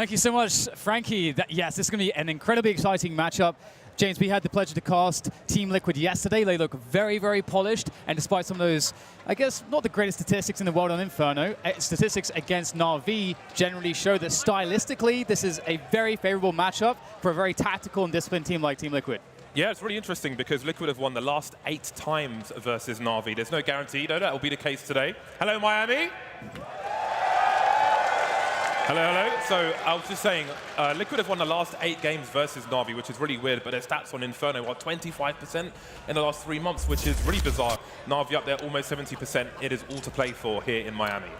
Thank you so much, Frankie. Yes, this is going to be an incredibly exciting matchup. James, we had the pleasure to cast Team Liquid yesterday. They look very, very polished. And despite some of those, I guess, not the greatest statistics in the world on Inferno, statistics against Na'Vi generally show that stylistically, this is a very favorable matchup for a very tactical and disciplined team like Team Liquid. Yeah, it's really interesting because Liquid have won the last 8 times versus Na'Vi. There's no guarantee, though, that will be the case today. Hello, Miami. Hello, hello. So I was just saying, Liquid have won the last 8 games versus Na'Vi, which is really weird, but their stats on Inferno are 25% in the last 3 months, which is really bizarre. Na'Vi up there, almost 70%. It is all to play for here in Miami.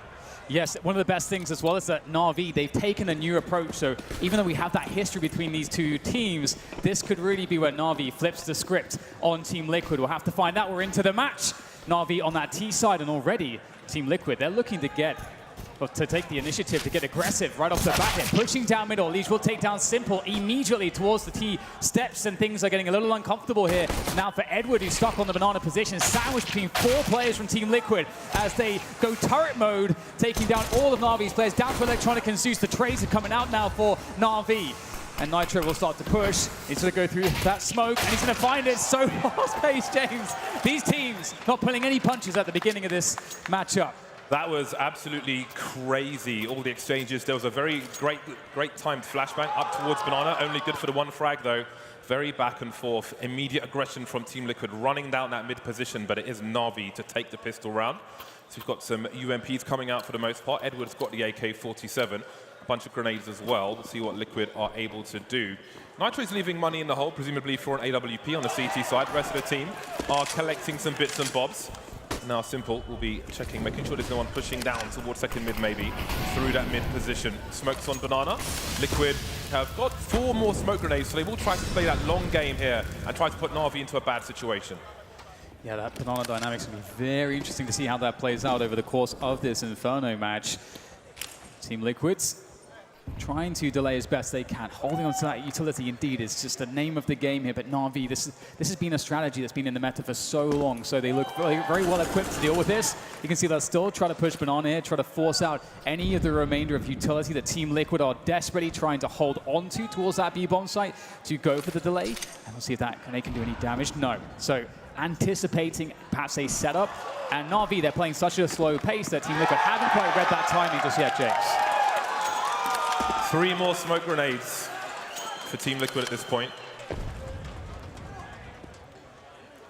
Yes, one of the best things as well is that Na'Vi, they've taken a new approach. So even though we have that history between these two teams, this could really be where Na'Vi flips the script on Team Liquid. We'll have to find out. We're into the match. Na'Vi on that T side, and already Team Liquid, they're looking to take the initiative, to get aggressive right off the bat here. Pushing down middle, Leech will take down Simple immediately towards the T steps, and things are getting a little uncomfortable here. Now for Edward, who's stuck on the banana position, sandwiched between 4 players from Team Liquid as they go turret mode, taking down all of Na'Vi's players. Down to Electronic and Zeus. The trades are coming out now for Na'Vi. And Nitro will start to push. He's going to go through that smoke, and he's going to find it so fast-paced, James. These teams not pulling any punches at the beginning of this matchup. That was absolutely crazy, all the exchanges. There was a very great timed flashbang up towards Banana, only good for the 1 frag though. Very back and forth, immediate aggression from Team Liquid, running down that mid position, but it is Na'Vi to take the pistol round. So we've got some UMPs coming out for the most part. Edward's got the AK-47, a bunch of grenades as well. We'll see what Liquid are able to do. Nitro's leaving money in the hole, presumably for an AWP on the CT side. The rest of the team are collecting some bits and bobs. Now Simple will be checking, making sure there's no one pushing down towards second mid maybe, through that mid position. Smokes on Banana. Liquid have got 4 more smoke grenades, so they will try to play that long game here and try to put Na'Vi into a bad situation. Yeah, that Banana dynamic's going to be very interesting to see how that plays out over the course of this Inferno match. Team Liquid's trying to delay as best they can. Holding on to that utility, indeed, is just the name of the game here. But Na'Vi, this has been a strategy that's been in the meta for so long, so they look very, very well equipped to deal with this. You can see they'll still try to push Banana here, try to force out any of the remainder of utility that Team Liquid are desperately trying to hold on to towards that B-bomb site to go for the delay. And we'll see if they can do any damage. No. So anticipating perhaps a setup. And Na'Vi, they're playing such a slow pace that Team Liquid haven't quite read that timing just yet, James. 3 more smoke grenades for Team Liquid at this point.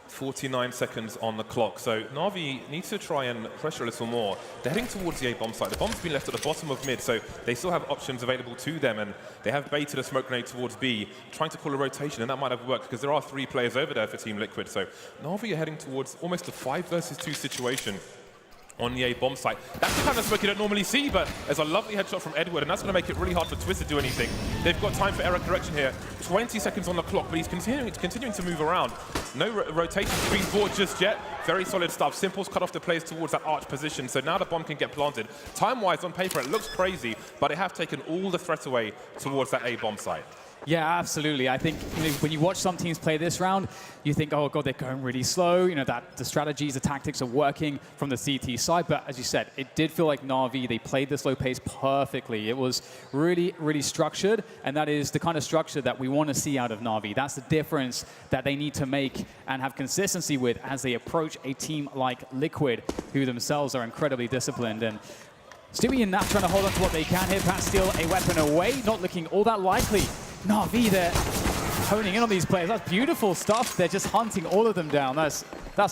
49 seconds on the clock. So Na'Vi needs to try and pressure a little more. They're heading towards the A-bomb site. The bomb's been left at the bottom of mid, so they still have options available to them, and they have baited a smoke grenade towards B, trying to call a rotation, and that might have worked because there are 3 players over there for Team Liquid. So Na'Vi are heading towards almost a 5 versus 2 situation on the A-bomb site. That's the kind of smoke you don't normally see, but there's a lovely headshot from Edward, and that's going to make it really hard for Twist to do anything. They've got time for error correction here. 20 seconds on the clock, but he's continuing to move around. No rotation being bought just yet. Very solid stuff. Simple's cut off the players towards that arch position, so now the bomb can get planted. Time-wise, on paper, it looks crazy, but they have taken all the threat away towards that A-bomb site. Yeah, absolutely. I think when you watch some teams play this round, you think, oh god, they're going really slow. That the strategies, the tactics are working from the CT side. But as you said, it did feel like Na'Vi, they played the slow pace perfectly. It was really, really structured, and that is the kind of structure that we want to see out of Na'Vi. That's the difference that they need to make and have consistency with as they approach a team like Liquid, who themselves are incredibly disciplined. And Stewie and Nat trying to hold on to what they can here. Pat steal a weapon away, not looking all that likely. Na'Vi, they're honing in on these players. That's beautiful stuff. They're just hunting all of them down. That's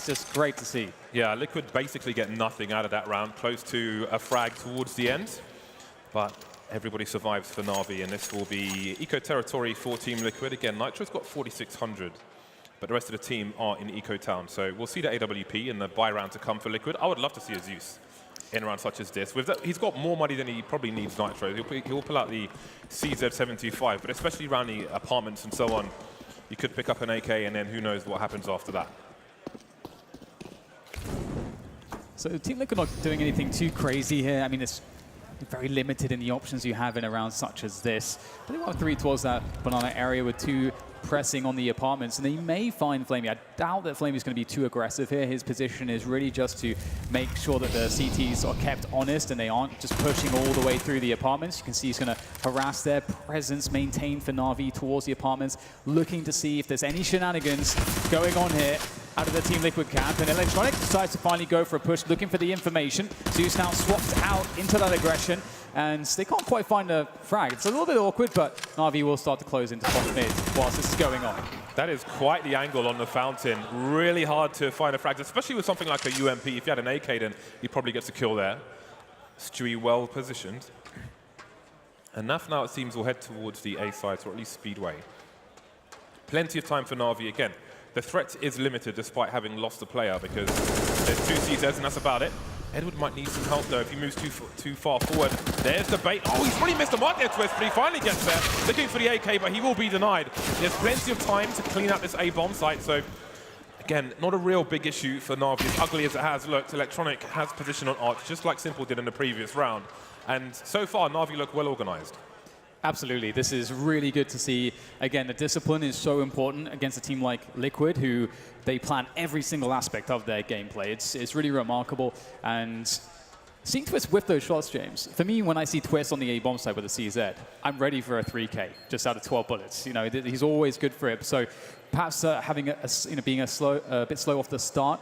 just great to see. Yeah, Liquid basically get nothing out of that round, close to a frag towards the end. But everybody survives for Na'Vi, and this will be eco territory for Team Liquid. Again, Nitro's got 4,600, but the rest of the team are in eco town. So we'll see the AWP in the buy round to come for Liquid. I would love to see a Zeus in a round such as this. With that, he's got more money than he probably needs Nitro. He'll pull out the CZ-725, but especially around the apartments and so on, you could pick up an AK, and then who knows what happens after that. So Team Liquid not doing anything too crazy here. I mean, it's very limited in the options you have in a round such as this. But they want 3 towards that banana area with 2 pressing on the apartments, and they may find Flamey. I doubt that Flamey is going to be too aggressive here. His position is really just to make sure that the CTs are kept honest and they aren't just pushing all the way through the apartments. You can see he's going to harass their presence maintained for Na'Vi towards the apartments, looking to see if there's any shenanigans going on here out of the Team Liquid camp. And Electronic decides to finally go for a push, looking for the information. Zeus now swapped out into that aggression, and they can't quite find a frag. It's a little bit awkward, but Na'Vi will start to close into top mid whilst this is going on. That is quite the angle on the fountain. Really hard to find a frag, especially with something like a UMP. If you had an AK, then he probably gets a kill there. Stewie well positioned. And Naf now, it seems, will head towards the A side, or at least Speedway. Plenty of time for Na'Vi again. The threat is limited despite having lost a player, because there's 2 CZs and that's about it. Edward might need some help though if he moves too far forward. There's the bait. Oh, he's really missed the mark there, Twist, but he finally gets there. Looking for the AK, but he will be denied. There's plenty of time to clean out this A bomb site, so again, not a real big issue for Na'Vi. As ugly as it has looked, Electronic has position on Arch, just like Simple did in the previous round. And so far, Na'Vi look well organized. Absolutely. This is really good to see. Again, the discipline is so important against a team like Liquid, who they plan every single aspect of their gameplay. It's really remarkable. And seeing Twist with those shots, James, for me, when I see Twist on the A bomb side with a CZ, I'm ready for a 3K just out of 12 bullets. You know, he's always good for it. So perhaps having being a bit slow off the start.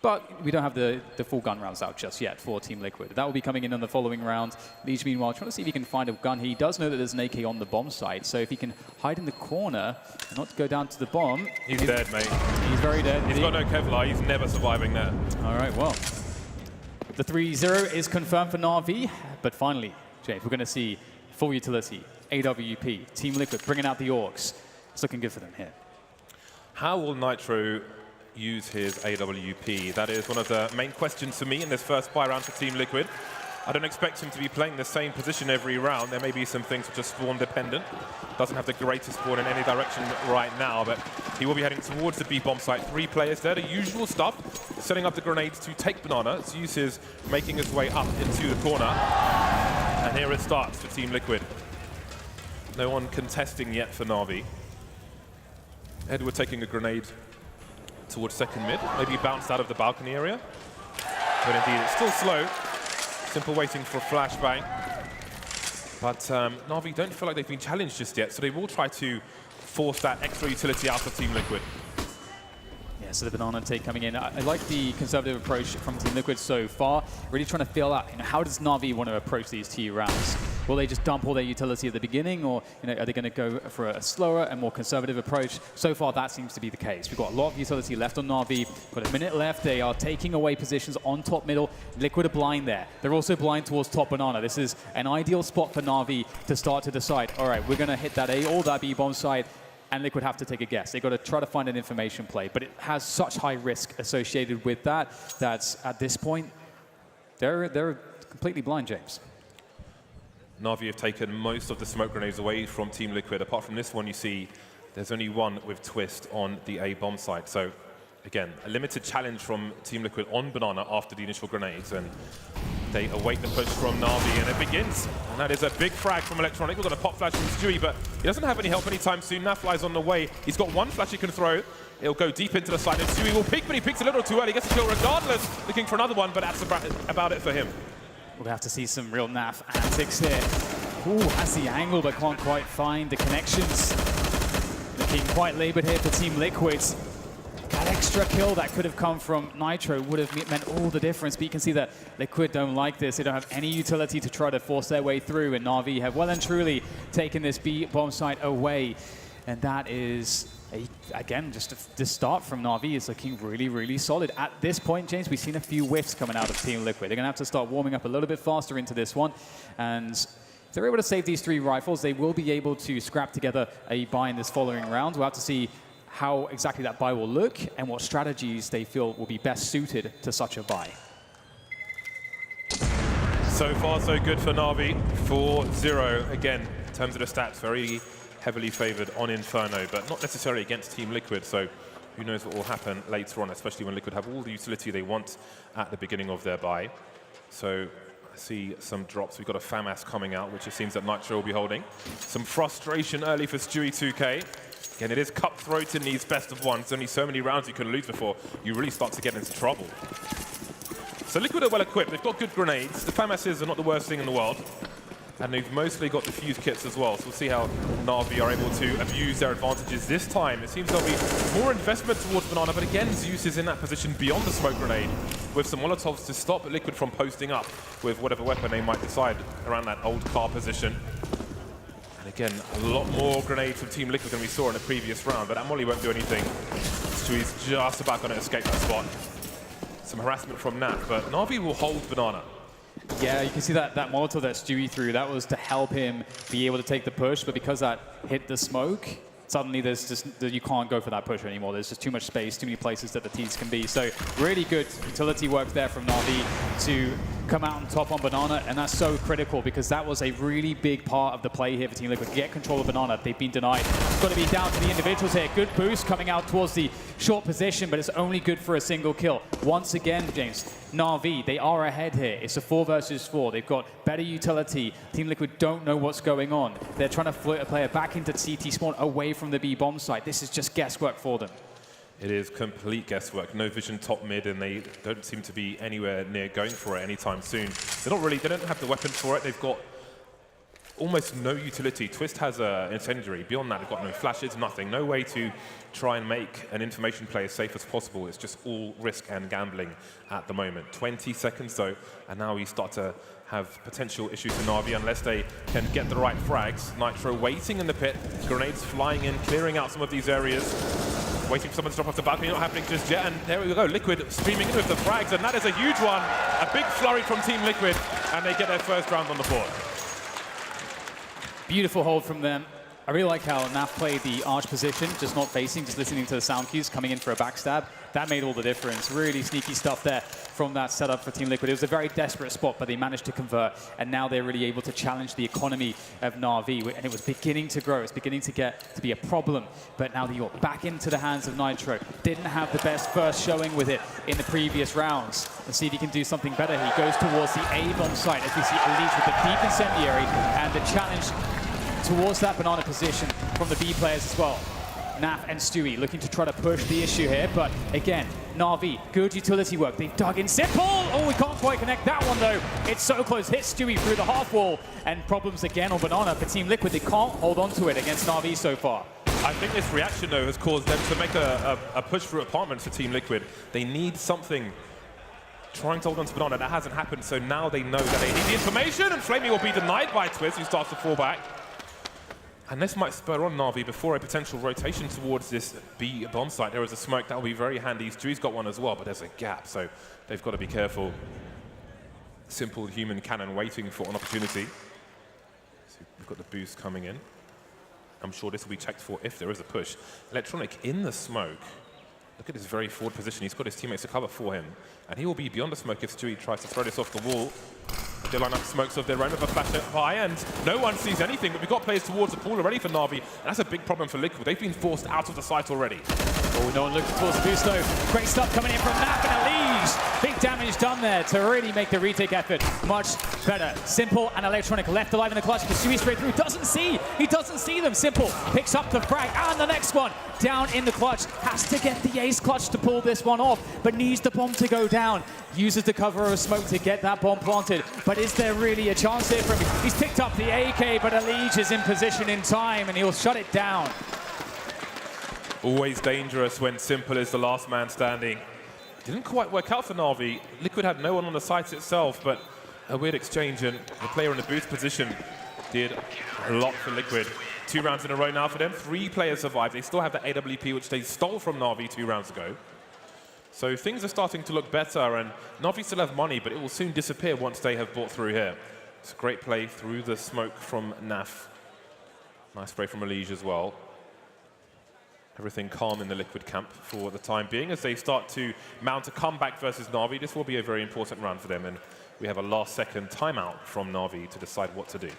But we don't have the full gun rounds out just yet for Team Liquid. That will be coming in the following round. Liege, meanwhile, trying to see if he can find a gun. He does know that there's an AK on the bomb site, so if he can hide in the corner and not go down to the bomb... He's dead, mate. He's very dead. He's got no Kevlar. He's never surviving that. All right, well. The 3-0 is confirmed for Na'Vi, but finally, James, we're going to see full utility, AWP, Team Liquid bringing out the Orcs. It's looking good for them here. How will Nitro use his AWP? That is one of the main questions for me in this first buy round for Team Liquid. I don't expect him to be playing the same position every round. There may be some things which are spawn dependent. Doesn't have the greatest spawn in any direction right now, but he will be heading towards the B bomb site. 3 players there, the usual stuff. Setting up the grenades to take banana. Zeus is making his way up into the corner. And here it starts for Team Liquid. No one contesting yet for Na'Vi. Edward taking a grenade towards second mid, maybe bounced out of the balcony area. But indeed, it's still slow. Simple waiting for a flashbang. But Na'Vi don't feel like they've been challenged just yet, so they will try to force that extra utility out of Team Liquid. Yeah, so the banana take coming in. I like the conservative approach from Team Liquid so far. Really trying to feel out, how does Na'Vi want to approach these T rounds? Will they just dump all their utility at the beginning, or are they going to go for a slower and more conservative approach? So far, that seems to be the case. We've got a lot of utility left on Na'Vi. Got a minute left. They are taking away positions on top middle. Liquid are blind there. They're also blind towards top banana. This is an ideal spot for Na'Vi to start to decide, all right, we're going to hit that A or that B bomb side, and Liquid have to take a guess. They've got to try to find an information play, but it has such high risk associated with that at this point, they're completely blind, James. Na'Vi have taken most of the smoke grenades away from Team Liquid. Apart from this one, you see there's only one with Twist on the A bomb site. So again, a limited challenge from Team Liquid on banana after the initial grenades, and they await the push from Na'Vi, and it begins. And that is a big frag from Electronic. We've got a pop flash from Stewie, but he doesn't have any help anytime soon. Nafly's on the way. He's got one flash he can throw. It'll go deep into the side, and Stewie will pick, but he picks a little too early. He gets a kill regardless, looking for another one, but that's about it for him. We'll have to see some real NAF antics here. Ooh, has the angle, but can't quite find the connections. Looking quite labored here for Team Liquid. That extra kill that could have come from Nitro would have meant all the difference, but you can see that Liquid don't like this. They don't have any utility to try to force their way through, and Na'Vi have well and truly taken this B bomb site away. And that is, again, just the start from Na'Vi is looking really, really solid. At this point, James, we've seen a few whiffs coming out of Team Liquid. They're going to have to start warming up a little bit faster into this one. And if they're able to save these 3 rifles, they will be able to scrap together a buy in this following round. We'll have to see how exactly that buy will look and what strategies they feel will be best suited to such a buy. So far, so good for Na'Vi. 4-0. Again, in terms of the stats, very heavily favored on Inferno, but not necessarily against Team Liquid, so who knows what will happen later on, especially when Liquid have all the utility they want at the beginning of their buy. So see some drops. We've got a FAMAS coming out, which it seems that Nitro will be holding. Some frustration early for Stewie 2K. Again, it is cutthroat in these best of ones. There's only so many rounds you can lose before you really start to get into trouble. So Liquid are well equipped. They've got good grenades. The FAMASs are not the worst thing in the world. And they've mostly got defuse kits as well. So we'll see how Na'Vi are able to abuse their advantages this time. It seems there'll be more investment towards Banana, but again, Zeus is in that position beyond the smoke grenade with some Molotovs to stop Liquid from posting up with whatever weapon they might decide around that old car position. And again, a lot more grenades from Team Liquid than we saw in the previous round, but that molly won't do anything. Stewie's just about going to escape that spot. Some harassment from Nat, but Na'Vi will hold Banana. Yeah, you can see that Molotov that Stewie threw, that was to help him be able to take the push, but because that hit the smoke, suddenly there's just, you can't go for that push anymore. There's just too much space, too many places that the T's can be. So really good utility work there from Na'Vi to come out on top on Banana, and that's so critical because that was a really big part of the play here for Team Liquid. Get control of Banana. They've been denied. It's got to be down to the individuals here. Good boost coming out towards the short position, but it's only good for a single kill. Once again, James, Na'Vi, they are ahead here. It's a 4 versus 4. They've got better utility. Team Liquid don't know what's going on. They're trying to float a player back into CT spawn away from the B bomb site. This is just guesswork for them. It is complete guesswork. No vision top mid, and they don't seem to be anywhere near going for it anytime soon. They don't have the weapons for it. They've got almost no utility. Twist has an incendiary. Beyond that, they've got no flashes, nothing. No way to try and make an information play as safe as possible. It's just all risk and gambling at the moment. 20 seconds though, and now we start to have potential issues for Na'Vi unless they can get the right frags. Nitro waiting in the pit, grenades flying in, clearing out some of these areas. Waiting for someone to drop off the balcony, not happening just yet, and there we go, Liquid streaming in with the frags, and that is a huge one. A big flurry from Team Liquid, and they get their first round on the board. Beautiful hold from them. I really like how Naf played the arch position, just not facing, just listening to the sound cues, coming in for a backstab. That made all the difference. Really sneaky stuff there from that setup for Team Liquid. It was a very desperate spot, but they managed to convert, and now they're really able to challenge the economy of Na'Vi, and it was beginning to grow. It's beginning to get to be a problem, but now you're back into the hands of Nitro. Didn't have the best first showing with it in the previous rounds. Let's see if he can do something better. He goes towards the A bomb site, as we see Elite with the deep incendiary, and the challenge towards that Banana position from the B players as well. Naf and Stewie looking to try to push the issue here, but again, Na'Vi, good utility work. They've dug in Simple. Oh, we can't quite connect that one though. It's so close. Hits Stewie through the half wall, and problems again on Banana for Team Liquid. They can't hold on to it against Na'Vi so far. I think this reaction though has caused them to make a push through apartments for Team Liquid. They need something trying to hold on to Banana. That hasn't happened, so now they know that they need the information, and Flamey will be denied by Twist, who starts to fall back. And this might spur on Na'Vi before a potential rotation towards this B bomb site. There is a smoke that will be very handy. Stewie's got one as well, but there's a gap, so they've got to be careful. Simple human cannon waiting for an opportunity. So we've got the boost coming in. I'm sure this will be checked for if there is a push. Electronic in the smoke. Look at his very forward position. He's got his teammates to cover for him. And he will be beyond the smoke if Stewie tries to throw this off the wall. They line up smokes of their own with a flash by, and no one sees anything, but we've got players towards the pool already for Na'Vi, and that's a big problem for Liquid. They've been forced out of the site already. Oh, no one looking towards the boost though. Great stuff coming in from Naf and Elige. Big damage done there to really make the retake effort much better. Simple and Electronic left alive in the clutch, because Stewie straight through he doesn't see them. Simple picks up the frag, and the next one down in the clutch. Has to get the ace clutch to pull this one off, but needs the bomb to go down. Uses the cover of smoke to get that bomb planted, but is there really a chance here for him? He's picked up the AK, but Elige is in position in time, and he'll shut it down. Always dangerous when Simple is the last man standing. Didn't quite work out for Na'Vi. Liquid had no one on the site itself, but a weird exchange, and the player in the boost position did a lot for Liquid. 2 rounds in a row now for them. 3 players survived. They still have the AWP, which they stole from Na'Vi 2 rounds ago. So things are starting to look better, and Na'Vi still have money, but it will soon disappear once they have bought through here. It's a great play through the smoke from Naf. Nice spray from Elige as well. Everything calm in the Liquid camp for the time being as they start to mount a comeback versus Na'Vi. This will be a very important round for them, and we have a last-second timeout from Na'Vi to decide what to do.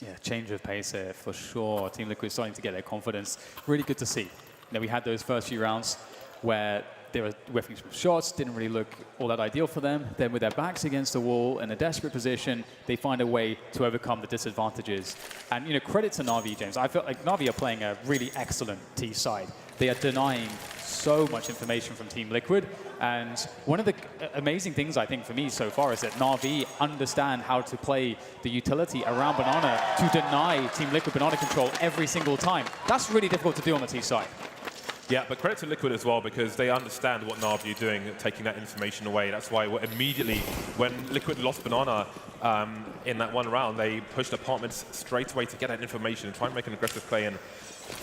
Yeah, change of pace here for sure. Team Liquid starting to get their confidence. Really good to see. You know, we had those first few rounds where they were whiffing some shots, didn't really look all that ideal for them. Then with their backs against the wall in a desperate position, they find a way to overcome the disadvantages. And credit to Na'Vi, James. I felt like Na'Vi are playing a really excellent T side. They are denying so much information from Team Liquid. And one of the amazing things, I think, for me so far is that Na'Vi understand how to play the utility around Banana to deny Team Liquid Banana control every single time. That's really difficult to do on the T side. Yeah, but credit to Liquid as well, because they understand what Na'Vi are doing, taking that information away. That's why immediately, when Liquid lost Banana in that one round, they pushed Apartments straight away to get that information and try and make an aggressive play and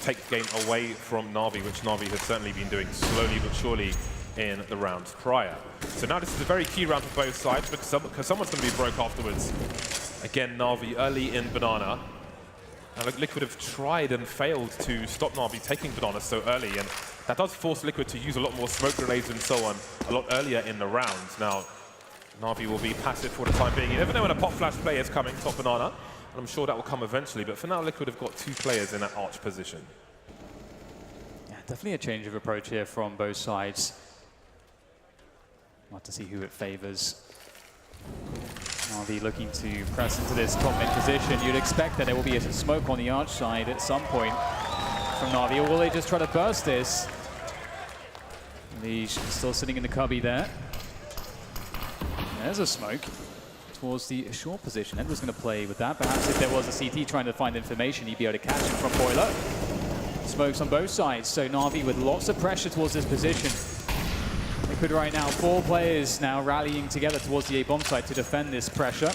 take the game away from Na'Vi, which Na'Vi has certainly been doing slowly but surely in the rounds prior. So now this is a very key round for both sides, because someone's going to be broke afterwards. Again, Na'Vi early in Banana. And Liquid have tried and failed to stop Na'Vi taking Banana so early, and that does force Liquid to use a lot more smoke grenades and so on a lot earlier in the rounds. Now, Na'Vi will be passive for the time being. You never know when a pop flash play is coming, top Banana, and I'm sure that will come eventually, but for now, Liquid have got 2 players in that arch position. Yeah, definitely a change of approach here from both sides. We'll have to see who it favors. Na'Vi looking to press into this top mid position. You'd expect that there will be a smoke on the arch side at some point from Na'Vi, or will they just try to burst this? Leash still sitting in the cubby there. There's a smoke towards the short position. Ed was going to play with that. Perhaps if there was a CT trying to find information, he'd be able to catch him from Boiler. Smokes on both sides, so Na'Vi with lots of pressure towards this position. Liquid right now, 4 players now rallying together towards the A-bomb site to defend this pressure.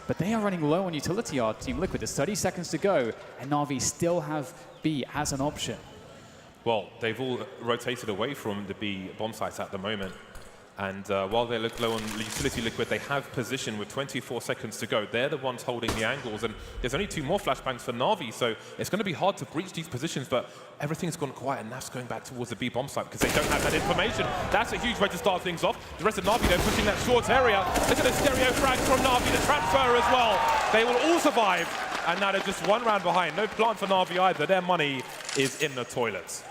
But they are running low on utility, our Team Liquid. There's 30 seconds to go, and Na'Vi still have B as an option. Well, they've all rotated away from the B bomb sites at the moment. And while they look low on utility Liquid, they have position with 24 seconds to go. They're the ones holding the angles, and there's only 2 more flashbangs for Na'Vi, so it's going to be hard to breach these positions, but everything's gone quiet, and Naf's going back towards the B bomb site because they don't have that information. That's a huge way to start things off. The rest of Na'Vi, they're pushing that short area. Look at the stereo frag from Na'Vi, the transfer as well. They will all survive, and now they're just 1 round behind. No plan for Na'Vi either. Their money is in the toilets.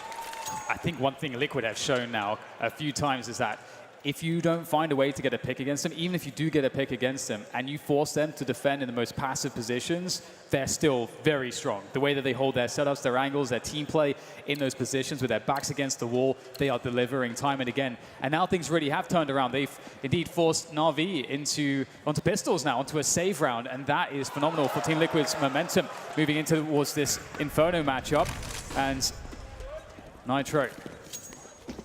I think one thing Liquid have shown now a few times is that if you don't find a way to get a pick against them, even if you do get a pick against them, and you force them to defend in the most passive positions, they're still very strong. The way that they hold their setups, their angles, their team play in those positions with their backs against the wall, they are delivering time and again. And now things really have turned around. They've indeed forced Na'Vi onto pistols now, onto a save round, and that is phenomenal for Team Liquid's momentum moving into towards this Inferno matchup. And Nitro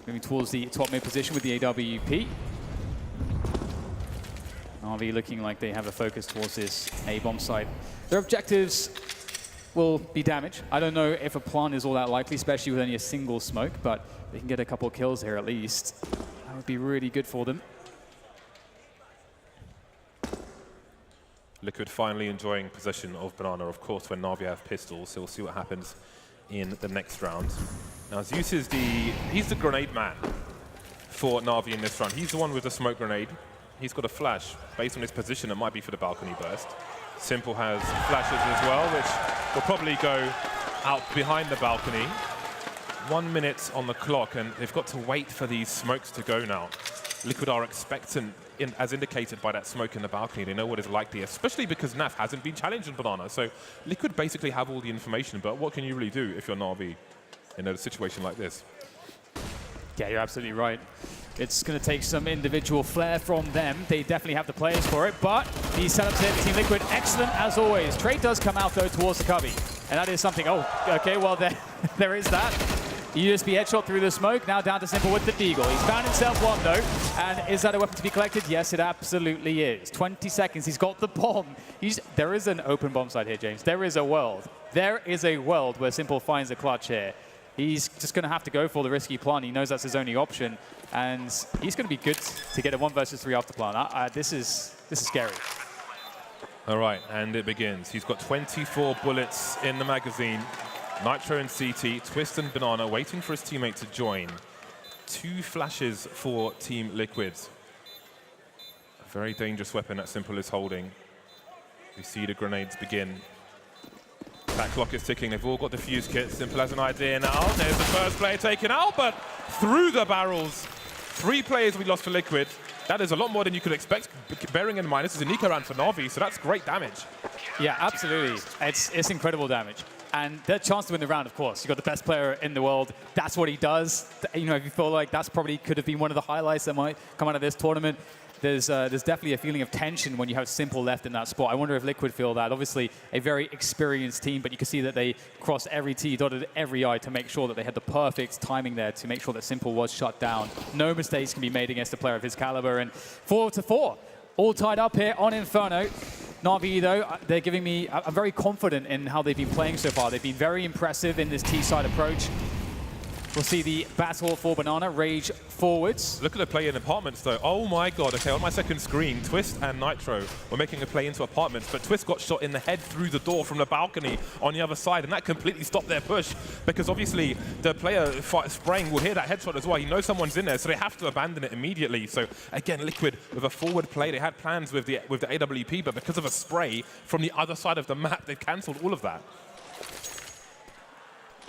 moving towards the top mid position with the AWP. Na'Vi looking like they have a focus towards this A-bomb site. Their objectives will be damage. I don't know if a plant is all that likely, especially with only a single smoke, but they can get a couple of kills here at least. That would be really good for them. Liquid finally enjoying possession of Banana, of course, when Na'Vi have pistols, so we'll see what happens in the next round. Now Zeus is he's the grenade man for Na'Vi in this round. He's the one with the smoke grenade. He's got a flash. Based on his position, it might be for the balcony burst. Simple has flashes as well, which will probably go out behind the balcony. 1 minute on the clock, and they've got to wait for these smokes to go now. Liquid are expectant, as indicated by that smoke in the balcony. They know what is likely, especially because Naf hasn't been challenged in Banana. So Liquid basically have all the information, but what can you really do if you're Na'Vi in a situation like this? Yeah, you're absolutely right. It's going to take some individual flair from them. They definitely have the players for it, but these setups here, Team Liquid, excellent as always. Trade does come out, though, towards the cubby, and that is something. Oh, okay, well, there is that. USB headshot through the smoke, now down to Simple with the Deagle. He's found himself one, though, and is that a weapon to be collected? Yes, it absolutely is. 20 seconds, he's got the bomb. There is an open bomb site here, James. There is a world. There is a world where Simple finds a clutch here. He's just going to have to go for the risky plant. He knows that's his only option, and he's going to be good to get a 1 versus 3 after plant. This is scary. All right, and it begins. He's got 24 bullets in the magazine. Nitro and CT, Twist and Banana waiting for his teammate to join. 2 flashes for Team Liquid. A very dangerous weapon that Simple is holding. We see the grenades begin. That clock is ticking. They've all got the fuse kits. Simple has an idea now. There's the first player taken out, but through the barrels 3 players we lost for Liquid. That is a lot more than you could expect, bearing in mind this is a Nico round for Na'Vi, so that's great damage. Yeah, absolutely. It's incredible damage. And the chance to win the round, of course. You've got the best player in the world. That's what he does. You know, if you feel like that's probably could have been one of the highlights that might come out of this tournament, there's definitely a feeling of tension when you have Simple left in that spot. I wonder if Liquid feel that. Obviously, a very experienced team, but you can see that they crossed every T, dotted every I to make sure that they had the perfect timing there to make sure that Simple was shut down. No mistakes can be made against a player of his caliber. And 4-4, all tied up here on Inferno. Na'Vi, though, they're giving me... I'm very confident in how they've been playing so far. They've been very impressive in this T-side approach. We'll see the battle for Banana rage forwards. Look at the play in apartments, though. Oh, my God. OK, on my second screen, Twist and Nitro were making a play into apartments, but Twist got shot in the head through the door from the balcony on the other side, and that completely stopped their push, because obviously the player spraying will hear that headshot as well. He knows someone's in there, so they have to abandon it immediately. So, again, Liquid with a forward play. They had plans with the AWP, but because of a spray from the other side of the map, they've cancelled all of that.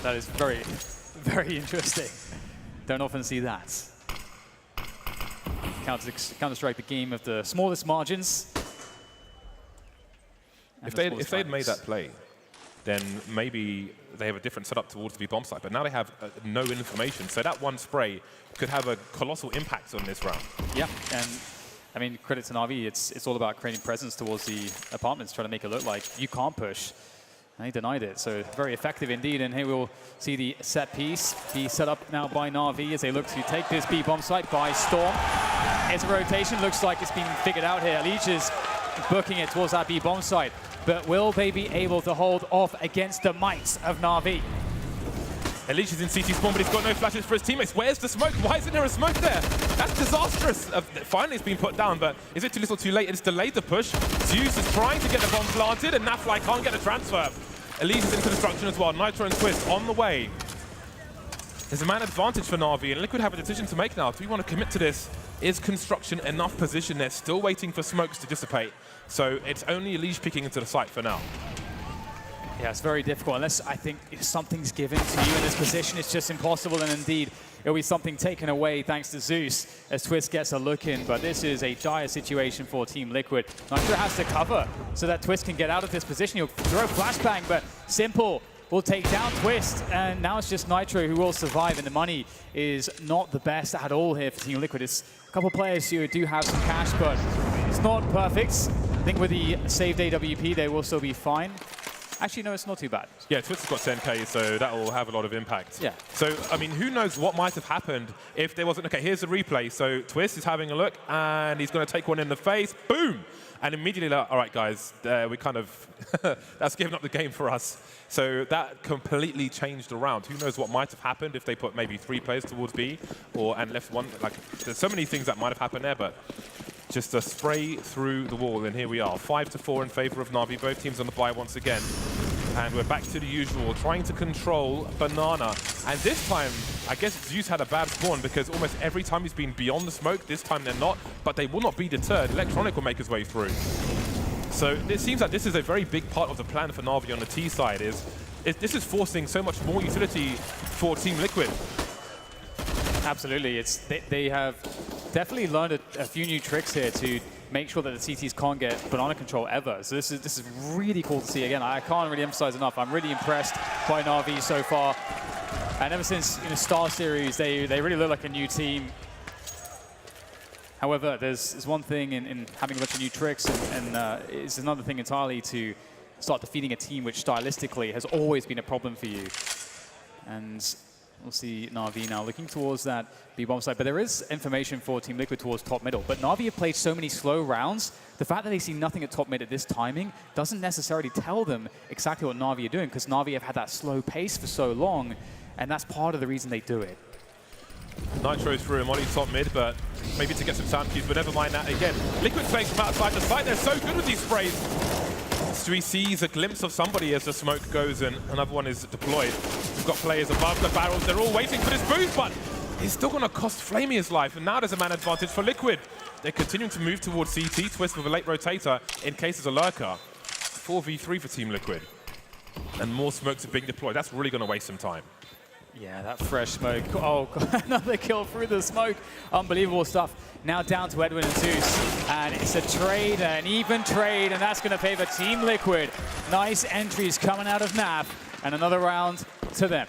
That is very... very interesting. Don't often see that. Counter-Strike, the game of the smallest margins. If they'd made that play, then maybe they have a different setup towards the B-bomb site. But now they have no information. So that one spray could have a colossal impact on this round. Yeah, and I mean, credit to Na'Vi. It's all about creating presence towards the apartments, trying to make it look like you can't push. And he denied it, so very effective indeed. And here we'll see the set piece be set up now by Na'Vi as they look to take this B-bomb site by storm. It's a rotation, looks like it's been figured out here. Leech is booking it towards that B-bomb site, but will they be able to hold off against the might of Na'Vi? Leech is in CT spawn, but he's got no flashes for his teammates. Where's the smoke? Why isn't there a smoke there? That's disastrous. Finally, it's been put down, but is it too little too late? It's delayed the push. Zeus is trying to get the bomb planted, and Nafly can't get the transfer. Elise is into destruction as well. Nitro and Twist on the way. There's a man advantage for Na'Vi, and Liquid have a decision to make now. Do we want to commit to this? Is construction enough position? They're still waiting for smokes to dissipate. So it's only Elise picking into the site for now. Yeah, it's very difficult. Unless I think if something's given to you in this position, it's just impossible. And indeed, it'll be something taken away thanks to Zeus as Twist gets a look in. But this is a dire situation for Team Liquid. Nitro has to cover so that Twist can get out of this position. He'll throw a flashbang, but Simple will take down Twist. And now it's just Nitro who will survive. And the money is not the best at all here for Team Liquid. It's a couple players who do have some cash, but it's not perfect. I think with the saved AWP, they will still be fine. Actually, no, it's not too bad. Yeah, Twist has got 10K, so that will have a lot of impact. Yeah. So, I mean, who knows what might have happened if there wasn't... OK, here's the replay. So Twist is having a look, and he's going to take one in the face. Boom! And immediately, like, all right, guys, we kind of... that's given up the game for us. So that completely changed the round. Who knows what might have happened if they put maybe 3 players towards B and left one. Like, there's so many things that might have happened there, but just a spray through the wall, and here we are. 5-4 in favor of Na'Vi. Both teams on the bye once again. And we're back to the usual, trying to control Banana. And this time, I guess Zeus had a bad spawn because almost every time he's been beyond the smoke, this time they're not, but they will not be deterred. Electronic will make his way through. So it seems like this is a very big part of the plan for Na'Vi on the T side. This is forcing so much more utility for Team Liquid. Absolutely. They have definitely learned a few new tricks here to make sure that the CTs can't get banana control ever. So this is really cool to see. Again, I can't really emphasize enough. I'm really impressed by Na'Vi so far. And ever since Star Series, they really look like a new team. However, there's one thing in having a bunch of new tricks, and it's another thing entirely to start defeating a team which stylistically has always been a problem for you. And we'll see Na'Vi now looking towards that B-bomb side. But there is information for Team Liquid towards top middle. But Na'Vi have played so many slow rounds. The fact that they see nothing at top mid at this timing doesn't necessarily tell them exactly what Na'Vi are doing, because Na'Vi have had that slow pace for so long, and that's part of the reason they do it. Nitro's through him on his top mid, but maybe to get some sound cues, but never mind that again. Liquid playing from outside the site. They're so good with these sprays. Stewie sees a glimpse of somebody as the smoke goes, and another one is deployed. We've got players above the barrels. They're all waiting for this boost, but it's still going to cost Flamey his life, and now there's a man advantage for Liquid. They're continuing to move towards CT. Twist with a late rotator in case there's a lurker. 4v3 for Team Liquid. And more smokes are being deployed. That's really going to waste some time. Yeah, that fresh smoke. Oh, God, another kill through the smoke. Unbelievable stuff. Now down to Edwin and Zeus. And it's a trade, an even trade, and that's going to favor Team Liquid. Nice entries coming out of NAF, and another round to them.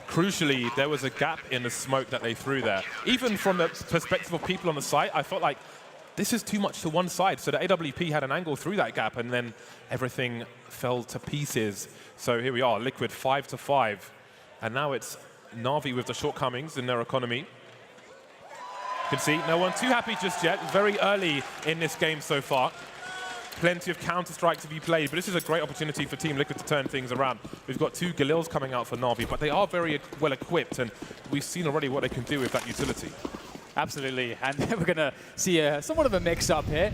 Crucially, there was a gap in the smoke that they threw there. Even from the perspective of people on the site, I felt like this is too much to one side. So the AWP had an angle through that gap, and then everything fell to pieces. So here we are, Liquid 5-5. And now it's Na'Vi with the shortcomings in their economy. You can see no one too happy just yet. Very early in this game so far. Plenty of counter-strike to be played, but this is a great opportunity for Team Liquid to turn things around. We've got 2 Galils coming out for Na'Vi, but they are very well equipped, and we've seen already what they can do with that utility. Absolutely, and we're going to see somewhat of a mix-up here.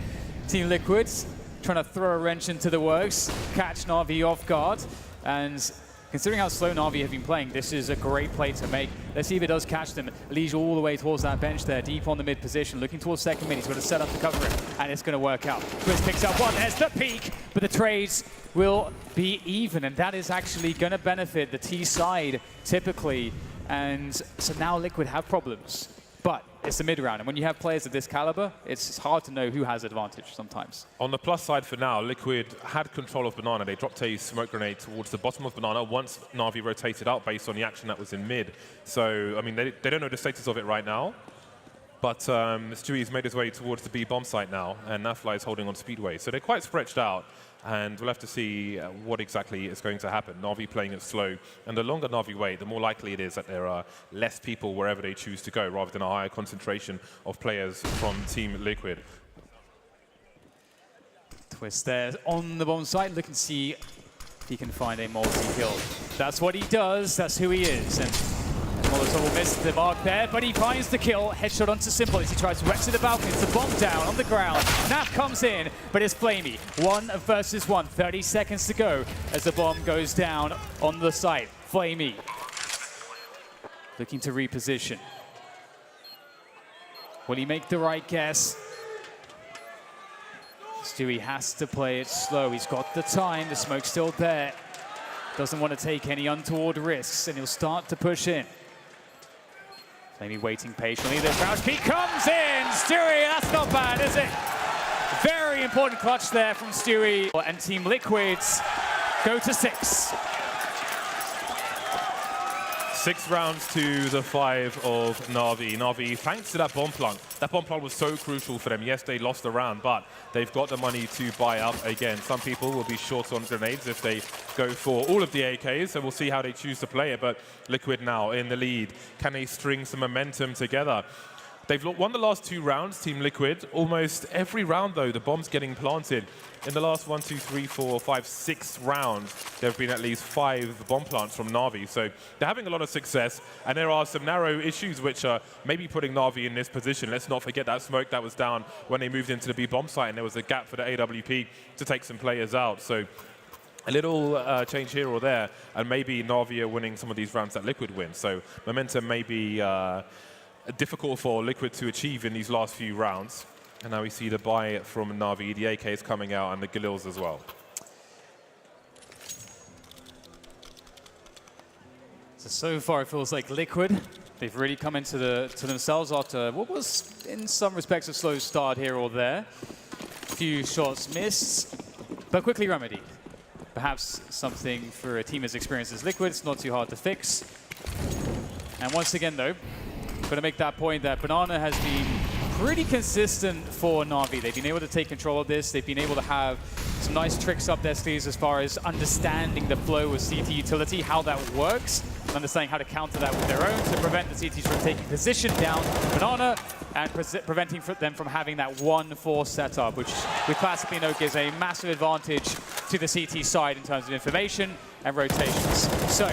Team Liquid's trying to throw a wrench into the works, catch Na'Vi off guard, and considering how slow Na'Vi have been playing, this is a great play to make. Let's see if it does catch them. Lige all the way towards that bench there, deep on the mid position, looking towards second mid. He's got to set up to cover it, and it's going to work out. Chris picks up one, there's the peak, but the trades will be even, and that is actually going to benefit the T side typically. And so now Liquid have problems, but it's the mid round, and when you have players of this caliber, it's hard to know who has advantage sometimes. On the plus side for now, Liquid had control of Banana. They dropped a smoke grenade towards the bottom of Banana once Na'Vi rotated out based on the action that was in mid. So, I mean, they don't know the status of it right now. But Stewie's made his way towards the B bomb site now, and Nafly is holding on Speedway. So they're quite stretched out, and we'll have to see what exactly is going to happen. Na'Vi playing it slow, and the longer Na'Vi wait, the more likely it is that there are less people wherever they choose to go, rather than a higher concentration of players from Team Liquid. Twist there on the bomb site, looking to see if he can find a multi-kill. That's what he does, that's who he is. And Molotov will miss the mark there, but he finds the kill. Headshot onto Simple as he tries to exit the balcony. It's the bomb down on the ground. Naf comes in, but it's Flamey. 1 versus 1, 30 seconds to go as the bomb goes down on the site. Flamey looking to reposition. Will he make the right guess? Stewie has to play it slow. He's got the time, the smoke's still there. Doesn't want to take any untoward risks, and he'll start to push in. Maybe waiting patiently. The crouch peek comes in. Stewie, that's not bad, is it? Very important clutch there from Stewie. And Team Liquids go to 6. 6 rounds to the 5 of Na'Vi. Na'Vi, thanks to that bomb plant. That bomb plant was so crucial for them. Yes, they lost the round, but they've got the money to buy up again. Some people will be short on grenades if they go for all of the AKs, so we'll see how they choose to play it. But Liquid now in the lead. Can they string some momentum together? They've won the last 2 rounds, Team Liquid. Almost every round, though, the bomb's getting planted. In the last 1, 2, 3, 4, 5, 6 rounds, there have been at least 5 bomb plants from Na'Vi. So they're having a lot of success, and there are some narrow issues which are maybe putting Na'Vi in this position. Let's not forget that smoke that was down when they moved into the B bomb site, and there was a gap for the AWP to take some players out. So a little change here or there, and maybe Na'Vi are winning some of these rounds that Liquid win. So momentum may be difficult for Liquid to achieve in these last few rounds. And now we see the buy from Na'Vi, the AK is coming out, and the Galils as well. So far it feels like Liquid, they've really come into themselves after what was in some respects a slow start here or there. A few shots missed, but quickly remedied. Perhaps something for a team as experienced as Liquid, it's not too hard to fix. And once again though, I'm going to make that point that Banana has been pretty consistent for Na'Vi. They've been able to take control of this. They've been able to have some nice tricks up their sleeves as far as understanding the flow of CT utility, how that works, and understanding how to counter that with their own to prevent the CTs from taking position down Banana and preventing them from having that 1-4 setup, which we classically know gives a massive advantage to the CT side in terms of information and rotations. So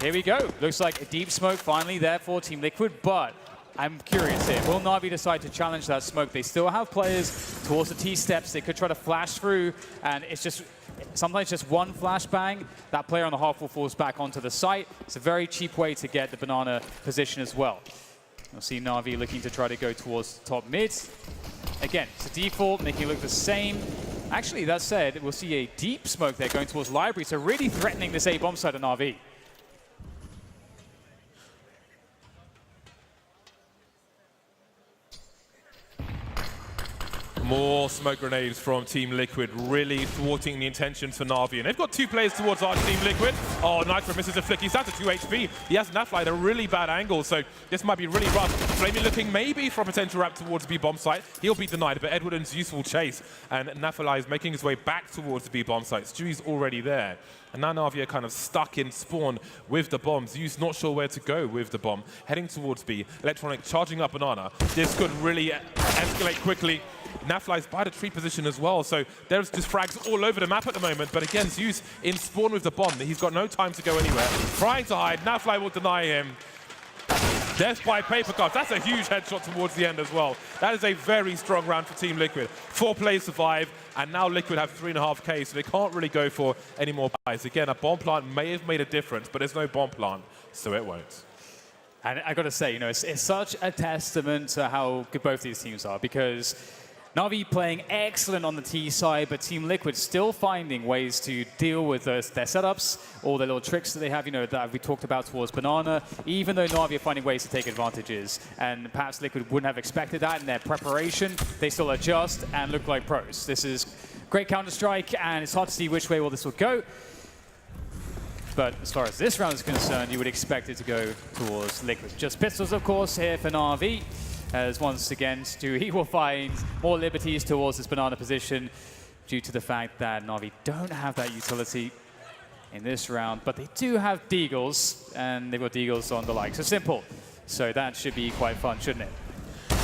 here we go. Looks like a deep smoke finally there for Team Liquid, but I'm curious here. Will Na'Vi decide to challenge that smoke? They still have players towards the T-steps. They could try to flash through, and it's just sometimes just one flashbang. That player on the half wall falls back onto the site. It's a very cheap way to get the Banana position as well. You'll see Na'Vi looking to try to go towards top mid. Again, it's a default, making it look the same. Actually, that said, we'll see a deep smoke there going towards Library, so really threatening this A-bomb side of Na'Vi. More smoke grenades from Team Liquid, really thwarting the intentions for Na'Vi. And they've got 2 players towards our Team Liquid. Oh, Nitro misses a flick. He's down to 2 HP. He has Nafly at a really bad angle, so this might be really rough. Flamey looking maybe for a potential wrap towards B bomb site. He'll be denied, but Edward and Zeus will chase. And Nafly is making his way back towards the B bomb site. Stewie's already there. And now Na'Vi are kind of stuck in spawn with the bombs. Zeus not sure where to go with the bomb. Heading towards B. Electronic charging up Banana. This could really escalate quickly. Nafly's by the tree position as well, so there's just frags all over the map at the moment. But again, Zeus in spawn with the bomb. He's got no time to go anywhere. Trying to hide. Nafly will deny him. Death by paper cuts. That's a huge headshot towards the end as well. That is a very strong round for Team Liquid. 4 players survive, and now Liquid have 3.5k, so they can't really go for any more buys. Again, a bomb plant may have made a difference, but there's no bomb plant, so it won't. And I got to say, you know, it's such a testament to how good both these teams are, because Na'Vi playing excellent on the T side, but Team Liquid still finding ways to deal with their setups, all the little tricks that they have, you know, that we talked about towards Banana, even though Na'Vi are finding ways to take advantages. And perhaps Liquid wouldn't have expected that in their preparation. They still adjust and look like pros. This is great Counter-Strike, and it's hard to see which way this will go. But as far as this round is concerned, you would expect it to go towards Liquid. Just pistols, of course, here for Na'Vi. As once again, Stewie will find more liberties towards this Banana position due to the fact that Na'Vi don't have that utility in this round, but they do have Deagles, and they've got Deagles on the likes of Simple. So that should be quite fun, shouldn't it?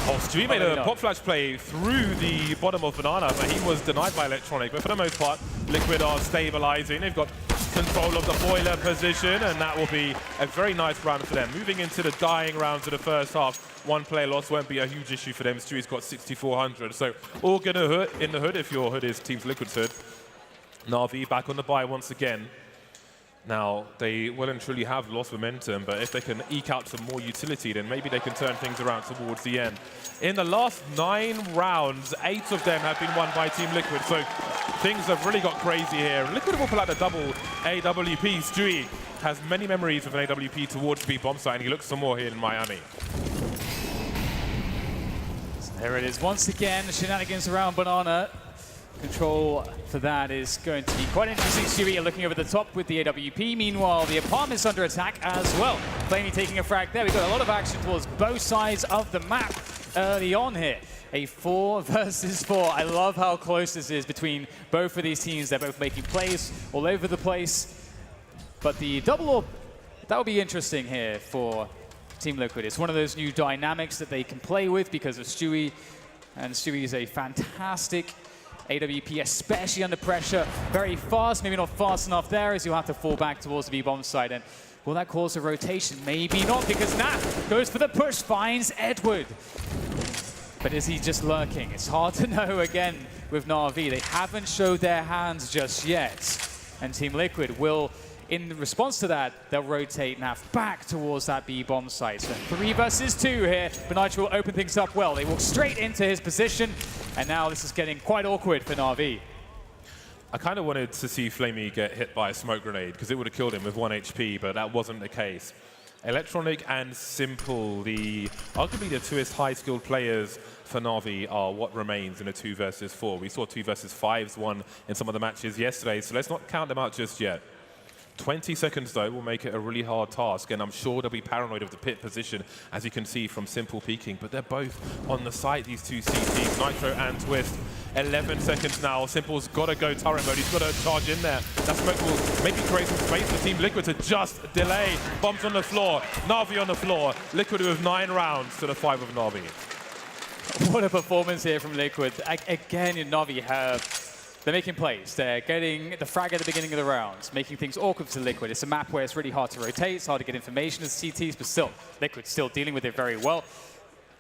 Oh, Stewie made a pop flash play through the bottom of Banana, but he was denied by Electronic. But for the most part, Liquid are stabilizing. They've got control of the boiler position, and that will be a very nice round for them. Moving into the dying rounds of the first half, 1 player loss won't be a huge issue for them. Stewie's got 6,400, so all good in the hood if your hood is Team Liquid's hood. Na'Vi back on the buy once again. Now, they well and truly have lost momentum, but if they can eke out some more utility, then maybe they can turn things around towards the end. In the last 9 rounds, 8 of them have been won by Team Liquid, so things have really got crazy here. Liquid will pull out the double AWP. Stewie has many memories of an AWP towards B bomb site, and he looks some more here in Miami. So there it is once again, the shenanigans around Banana. Control for that is going to be quite interesting. Stewie looking over the top with the AWP. Meanwhile, the apartment's under attack as well. Flamey taking a frag there. We've got a lot of action towards both sides of the map early on here. A 4 versus 4. I love how close this is between both of these teams. They're both making plays all over the place. But the double orb, that will be interesting here for Team Liquid. It's one of those new dynamics that they can play with because of Stewie. And Stewie is a fantastic AWP, especially under pressure. Very fast, maybe not fast enough there, as you'll have to fall back towards the B-bomb side. And will that cause a rotation? Maybe not, because Nat goes for the push, finds Edward. But is he just lurking? It's hard to know again with Na'Vi. They haven't showed their hands just yet. And Team Liquid will, in response to that, they'll rotate Naf back towards that B-bomb site. So 3 versus 2 here. Benitre will open things up well. They walk straight into his position. And now this is getting quite awkward for Na'Vi. I kind of wanted to see Flamey get hit by a smoke grenade because it would have killed him with 1 HP, but that wasn't the case. Electronic and Simple, arguably the 2 high-skilled players for Na'Vi, are what remains in a 2 versus 4. We saw 2 versus 5s won in some of the matches yesterday, so let's not count them out just yet. 20 seconds, though, will make it a really hard task, and I'm sure they'll be paranoid of the pit position, as you can see from Simple peeking. But they're both on the site, these 2 CTs, Nitro and Twist. 11 seconds now. Simple's got to go turret mode. He's got to charge in there. That smoke will maybe create some space for Team Liquid to just delay. Bombs on the floor. Na'Vi on the floor. Liquid with 9 rounds to the 5 of Na'Vi. What a performance here from Liquid. Again, Na'Vi they're making plays. They're getting the frag at the beginning of the rounds, making things awkward for Liquid. It's a map where it's really hard to rotate. It's hard to get information as CTs, but still, Liquid still dealing with it very well.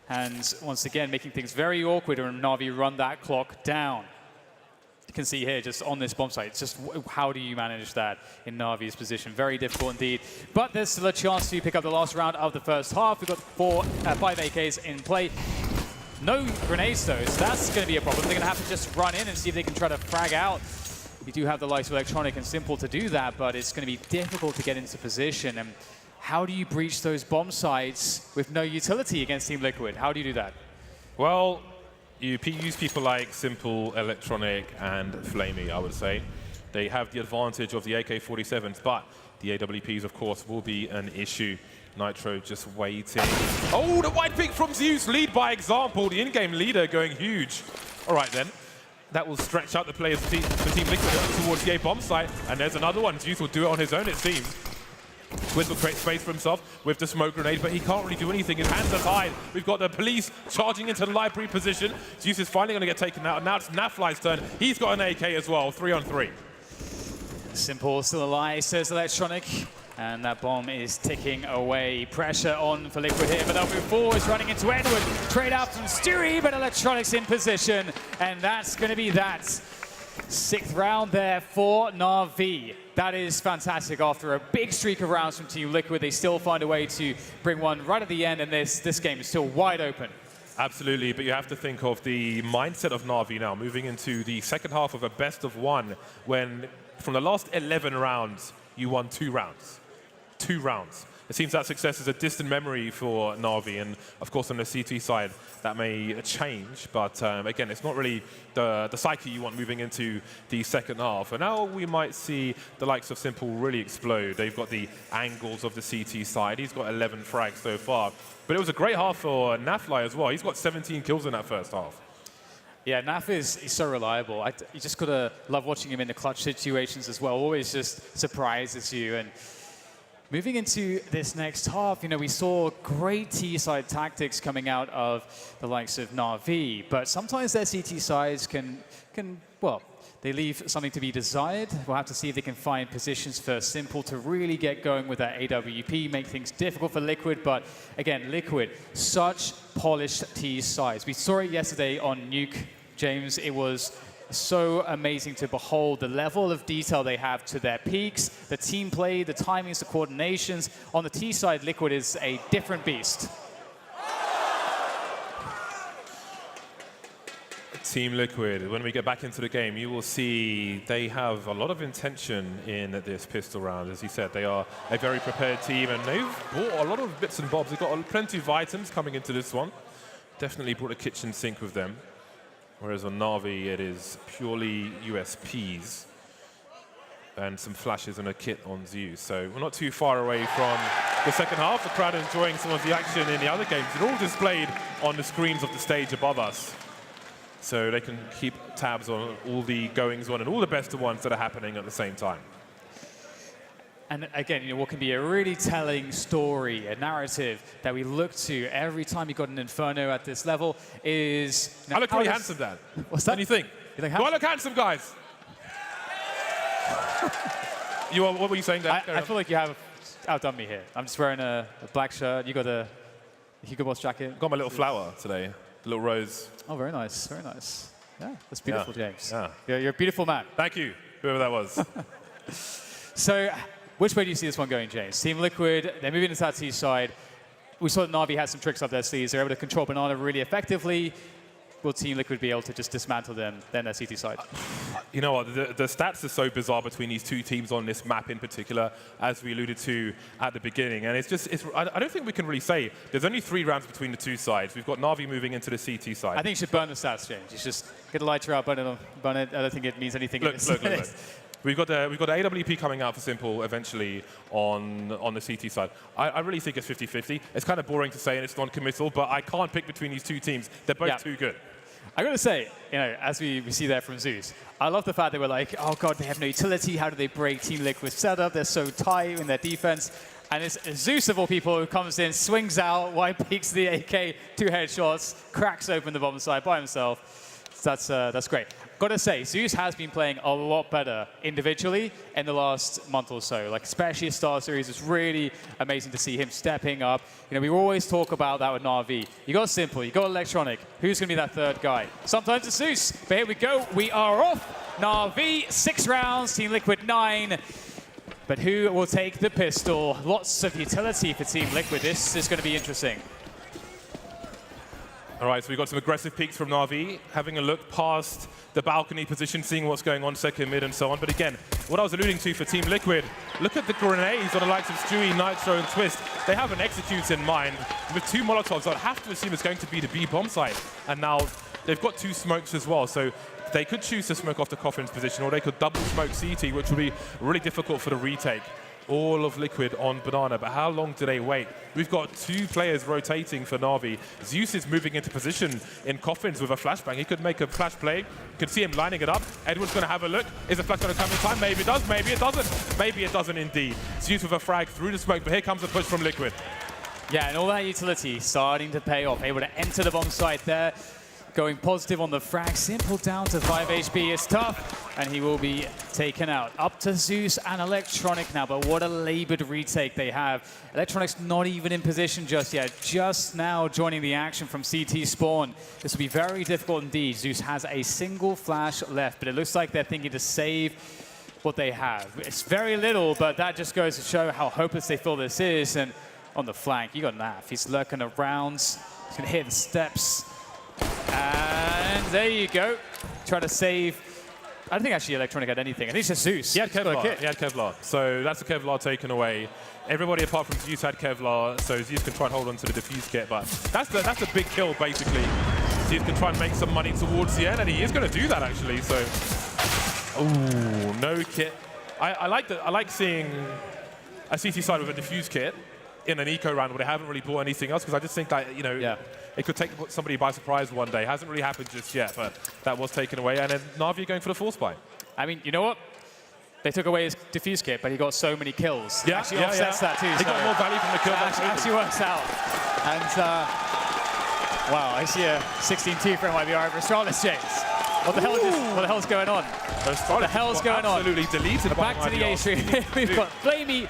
And once again, making things very awkward, and Na'Vi run that clock down. You can see here, just on this bomb site, it's just how do you manage that in Na'Vi's position? Very difficult indeed. But there's still a chance to pick up the last round of the first half. We've got 5 AKs in play. No grenades though, so that's going to be a problem. They're going to have to just run in and see if they can try to frag out. We do have the likes of Electronic and Simple to do that, but it's going to be difficult to get into position. And how do you breach those bomb sites with no utility against Team Liquid? How do you do that? Well, You use people like Simple, Electronic, and Flamey, I would say. They have the advantage of the AK-47s, but the AWPs, of course, will be an issue. Nitro just waiting. Oh, the wide pick from Zeus, lead by example. The in-game leader going huge. All right, then. That will stretch out the players for Team Liquid towards the A-bomb site. And there's another one. Zeus will do it on his own, it seems. Wiz will create space for himself with the smoke grenade, but he can't really do anything. His hands are tied. We've got the police charging into the library position. Zeus is finally going to get taken out. Now it's Nafly's turn. He's got an AK as well, 3-on-3. Simple still alive, says Electronic. And that bomb is ticking away. Pressure on for Liquid here, but they'll move forward. Running into Edward. Trade out from Stewie, but Electronic's in position. And that's going to be that. 6th round there for Na'Vi. That is fantastic. After a big streak of rounds from Team Liquid, they still find a way to bring one right at the end, and this game is still wide open. Absolutely, but you have to think of the mindset of Na'Vi now, moving into the second half of a best of one, when from the last 11 rounds, you won 2 rounds. 2 rounds. It seems that success is a distant memory for Na'Vi, and of course on the CT side that may change, but again, it's not really the psyche you want moving into the second half. And now we might see the likes of Simple really explode. They've got the angles of the CT side. He's got 11 frags so far, but it was a great half for Nafly as well. He's got 17 kills in that first half. Yeah, Naf is so reliable. You just gotta love watching him in the clutch situations as well. Always just surprises you. And moving into this next half, you know, we saw great T-side tactics coming out of the likes of Na'Vi, but sometimes their CT sides can well, they leave something to be desired. We'll have to see if they can find positions for Simple to really get going with that AWP, make things difficult for Liquid. But again, Liquid, such polished T-sides. We saw it yesterday on Nuke, James. It was so amazing to behold the level of detail they have to their peaks, the team play, the timings, the coordinations. On the T side, Liquid is a different beast. Team Liquid, when we get back into the game, you will see they have a lot of intention in this pistol round. As you said, they are a very prepared team, and they've bought a lot of bits and bobs. They've got plenty of items coming into this one. Definitely brought a kitchen sink with them. Whereas on Na'Vi, it is purely USPs and some flashes and a kit on Zeus. So we're not too far away from the second half. The crowd enjoying some of the action in the other games. It's all displayed on the screens of the stage above us. So they can keep tabs on all the goings on and all the best of ones that are happening at the same time. And again, you know, what can be a really telling story, a narrative that we look to every time you've got an Inferno at this level is... I look really handsome, Dad. What's that? What do you think? Do I look handsome, guys? What were you saying, Dad? I feel like you have outdone me here. I'm just wearing a black shirt. You got a Hugo Boss jacket. Got my little flower today, the little rose. Oh, very nice, very nice. Yeah, that's beautiful, yeah. James. Yeah. You're a beautiful man. Thank you, whoever that was. So, which way do you see this one going, James? Team Liquid, they're moving to that T side. We saw that Na'Vi had some tricks up their sleeves. They're able to control Banana really effectively. Will Team Liquid be able to just dismantle them, then their CT side? You know what, the stats are so bizarre between these two teams on this map in particular, as we alluded to at the beginning. And I don't think we can really say. There's only 3 rounds between the two sides. We've got Na'Vi moving into the CT side. I think you should burn the stats, James. You should just get a lighter out, burn it. I don't think it means anything. Look. We've got the AWP coming out for Simple eventually on the CT side. I really think it's 50-50. It's kind of boring to say and it's non-committal, but I can't pick between these two teams. They're both too good. I got to say, you know, as we see there from Zeus, I love the fact they were like, oh god, they have no utility. How do they break Team Liquid's setup? They're so tight in their defense. And it's Zeus of all people who comes in, swings out, wide peaks the AK, 2 headshots, cracks open the bomb side by himself. That's great. Got to say, Zeus has been playing a lot better individually in the last month or so. Like, especially his Star Series, it's really amazing to see him stepping up. You know, we always talk about that with Na'Vi. You got Simple, you got Electronic. Who's going to be that third guy? Sometimes it's Zeus, but here we go. We are off. Na'Vi, 6 rounds, Team Liquid 9. But who will take the pistol? Lots of utility for Team Liquid. This is going to be interesting. All right, so we've got some aggressive peeks from Na'Vi, having a look past the balcony position, seeing what's going on second mid and so on. But again, what I was alluding to for Team Liquid, look at the grenades on the likes of Stewie, Nitro, and Twist. They have an execute in mind. With 2 Molotovs, I'd have to assume it's going to be the B bomb site. And now they've got 2 smokes as well, so they could choose to smoke off the Coffin's position, or they could double smoke CT, which would be really difficult for the retake. All of Liquid on Banana, but how long do they wait? We've got 2 players rotating for Na'Vi. Zeus is moving into position in Coffins with a flashbang. He could make a flash play. You can see him lining it up. Edward's going to have a look. Is the flash going to come in time? Maybe it does, maybe it doesn't. Maybe it doesn't indeed. Zeus with a frag through the smoke, but here comes a push from Liquid. Yeah, and all that utility starting to pay off. Able to enter the bomb site there. Going positive on the frag. Simple down to 5 HP is tough, and he will be taken out. Up to Zeus and Electronic now, but what a labored retake they have. Electronic's not even in position just yet. Just now joining the action from CT spawn. This will be very difficult indeed. Zeus has a single flash left, but it looks like they're thinking to save what they have. It's very little, but that just goes to show how hopeless they feel this is. And on the flank, you got Naf. He's lurking around. He's going to hit the steps. And there you go. Try to save. I don't think actually Electronic had anything. I think it's just Zeus. He had Kevlar. He had Kevlar. So that's the Kevlar taken away. Everybody apart from Zeus had Kevlar, so Zeus can try and hold on to the defuse kit. But that's a big kill, basically. Zeus can try and make some money towards the end, and he is going to do that, actually. So, oh, no kit. I like seeing a CT side with a defuse kit in an eco round where they haven't really bought anything else, because I just think that, you know, it could take somebody by surprise one day. Hasn't really happened just yet, but that was taken away. And then Na'Vi going for the force buy. I mean, you know what? They took away his defuse kit, but he got so many kills. Yeah, actually offsets that too. He got more value from the kill. Actually works out. And wow, I see a 16-2 for him might be alright for Astralis, James. What the hell's going on? What the hell's going on? Absolutely deleted. Back to the A stream. We've got Flamey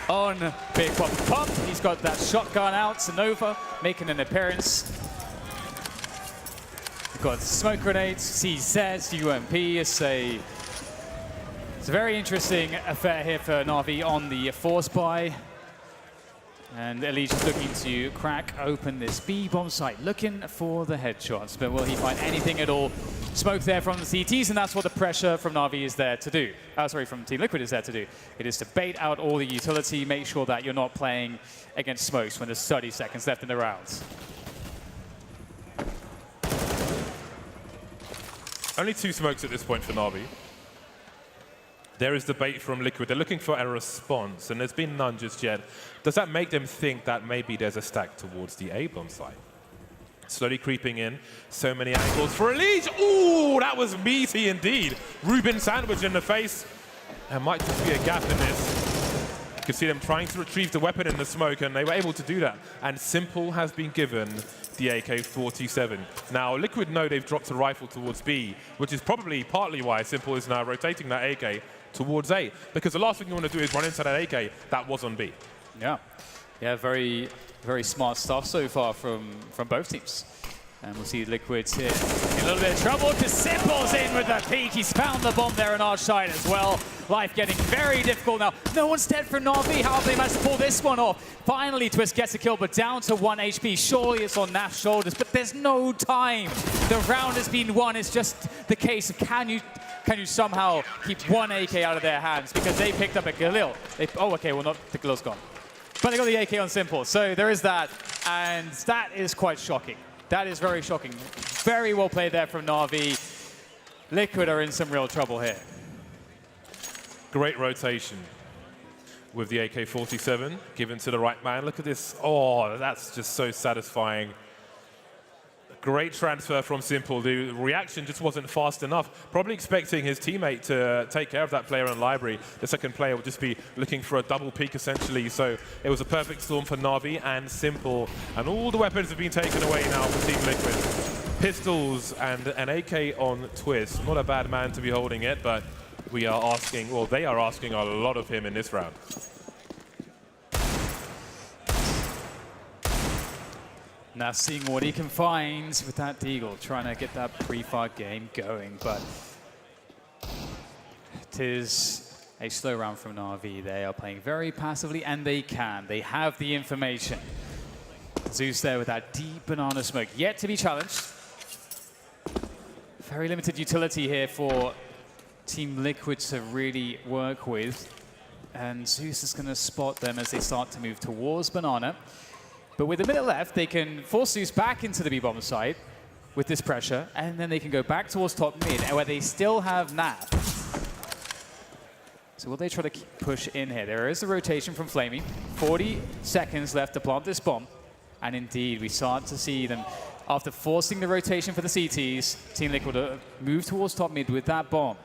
on Big Pop. He's got that shotgun out. Sonova making an appearance. We've got smoke grenades, CZ, UMP. It's a very interesting affair here for Na'Vi on the force buy. And Elise is looking to crack open this B bomb site, looking for the headshots. But will he find anything at all? Smoke there from the CTs, and that's what the pressure from Na'Vi is there to do. From Team Liquid is there to do. It is to bait out all the utility, make sure that you're not playing against smokes when there's 30 seconds left in the rounds. Only 2 smokes at this point for Na'Vi. There is the bait from Liquid. They're looking for a response, and there's been none just yet. Does that make them think that maybe there's a stack towards the A-bomb side? Slowly creeping in. So many angles for Elise. Ooh, that was meaty indeed. Reuben sandwich in the face. There might just be a gap in this. You can see them trying to retrieve the weapon in the smoke, and they were able to do that. And Simple has been given the AK-47. Now, Liquid know they've dropped a rifle towards B, which is probably partly why Simple is now rotating that AK towards A, because the last thing you want to do is run into that AK that was on B. Yeah, very, very smart stuff so far from both teams. And we'll see Liquid here in a little bit of trouble because Simple's in with the peak. He's found the bomb there on our side as well. Life getting very difficult now. No one's dead for Na'Vi. How have they managed to pull this one off? Finally, Twist gets a kill, but down to 1 HP. Surely it's on Naf's shoulders, but there's no time. The round has been won. It's just the case of can you somehow keep 1 AK out of their hands, because they picked up a Galil. Oh, okay, well, not the Galil's gone. But they got the AK on Simple, so there is that, and that is quite shocking. That is very shocking. Very well played there from Na'Vi. Liquid are in some real trouble here. Great rotation with the AK-47 given to the right man. Look at this. Oh, that's just so satisfying. Great transfer from Simple. The reaction just wasn't fast enough. Probably expecting his teammate to take care of that player in library. The second player would just be looking for a double peek, essentially. So it was a perfect storm for Na'Vi and Simple. And all the weapons have been taken away now for Team Liquid. Pistols and an AK on Twist. Not a bad man to be holding it, but we are asking, well, they are asking a lot of him in this round. Now seeing what he can find with that Deagle, trying to get that pre-fire game going, but it is a slow round from Na'Vi. They are playing very passively, and they can. They have the information. Zeus there with that deep banana smoke, yet to be challenged. Very limited utility here for Team Liquid to really work with, and Zeus is going to spot them as they start to move towards banana. But with a minute left, they can force Zeus back into the B-bomb site. with this pressure, and then they can go back towards top mid, where they still have Nav. So will they try to push in here? There is a rotation from Flamey. 40 seconds left to plant this bomb. And indeed, we start to see them, after forcing the rotation for the CTs, Team Liquid move towards top mid with that bomb.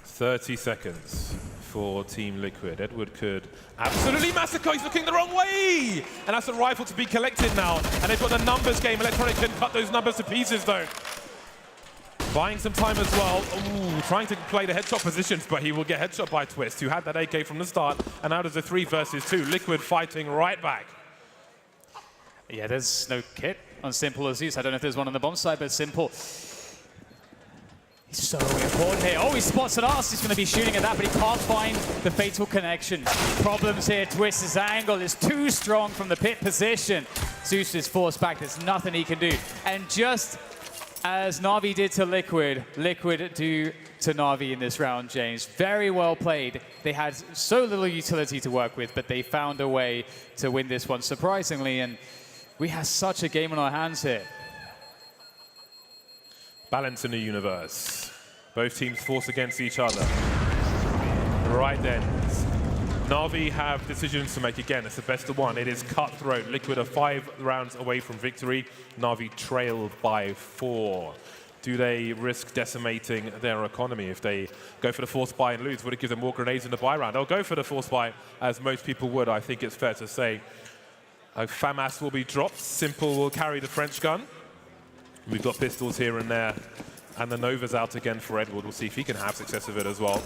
30 seconds for Team Liquid. Edward could absolutely massacre. He's looking the wrong way! And that's a rifle to be collected now. And they've got the numbers game. Electronic can cut those numbers to pieces, though. Buying some time as well. Ooh, trying to play the headshot positions, but he will get headshot by Twist, who had that AK from the start. And now there's a 3 versus 2. Liquid fighting right back. Yeah, there's no kit on Simple or Zeus. I don't know if there's one on the bomb side, but Simple. He's so important here. Oh, he spots an arse. He's going to be shooting at that, but he can't find the fatal connection. Problems here. Twist's angle is too strong from the pit position. Zeus is forced back. There's nothing he can do. And just as Na'Vi did to Liquid, Liquid do to Na'Vi in this round, James. Very well played. They had so little utility to work with, but they found a way to win this one, surprisingly. And we have such a game on our hands here. Balance in the universe. Both teams force against each other. Right then. Na'Vi have decisions to make again. It's the best of one. It is cutthroat. Liquid are 5 rounds away from victory. Na'Vi trail by 4. Do they risk decimating their economy if they go for the force buy and lose? Would it give them more grenades in the buy round? They'll go for the force buy, as most people would, I think it's fair to say. FAMAS will be dropped. Simple will carry the French gun. We've got pistols here and there. And the Nova's out again for Edward. We'll see if he can have success with it as well.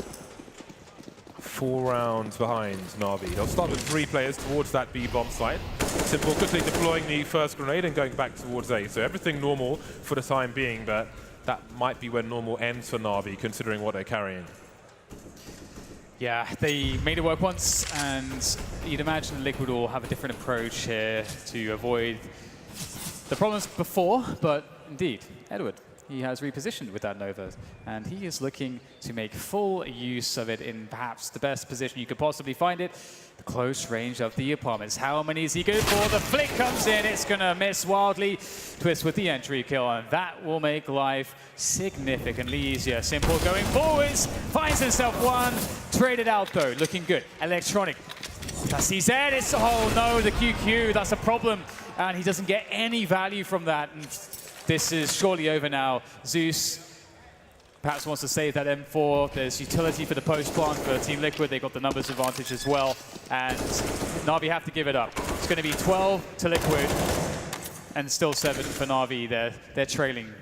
4 rounds behind Na'Vi. They'll start with 3 players towards that B bomb site. Simple quickly deploying the first grenade and going back towards A. So everything normal for the time being, but that might be where normal ends for Na'Vi, considering what they're carrying. Yeah, they made it work once, and you'd imagine Liquid will have a different approach here to avoid the problems before, but indeed, Edward, he has repositioned with that Nova, and he is looking to make full use of it in perhaps the best position you could possibly find it, the close range of the apartments. How many is he good for? The flick comes in, it's gonna miss wildly. Twist with the entry kill, and that will make life significantly easier. Simple going forwards, finds himself one, traded out though, looking good. Electronic, that's CZ, it's, oh no, the QQ, that's a problem, and he doesn't get any value from that. And this is surely over now. Zeus perhaps wants to save that M4. There's utility for the post plant for Team Liquid. They got the numbers advantage as well. And Na'Vi have to give it up. It's going to be 12 to Liquid and still 7 for Na'Vi. They're trailing.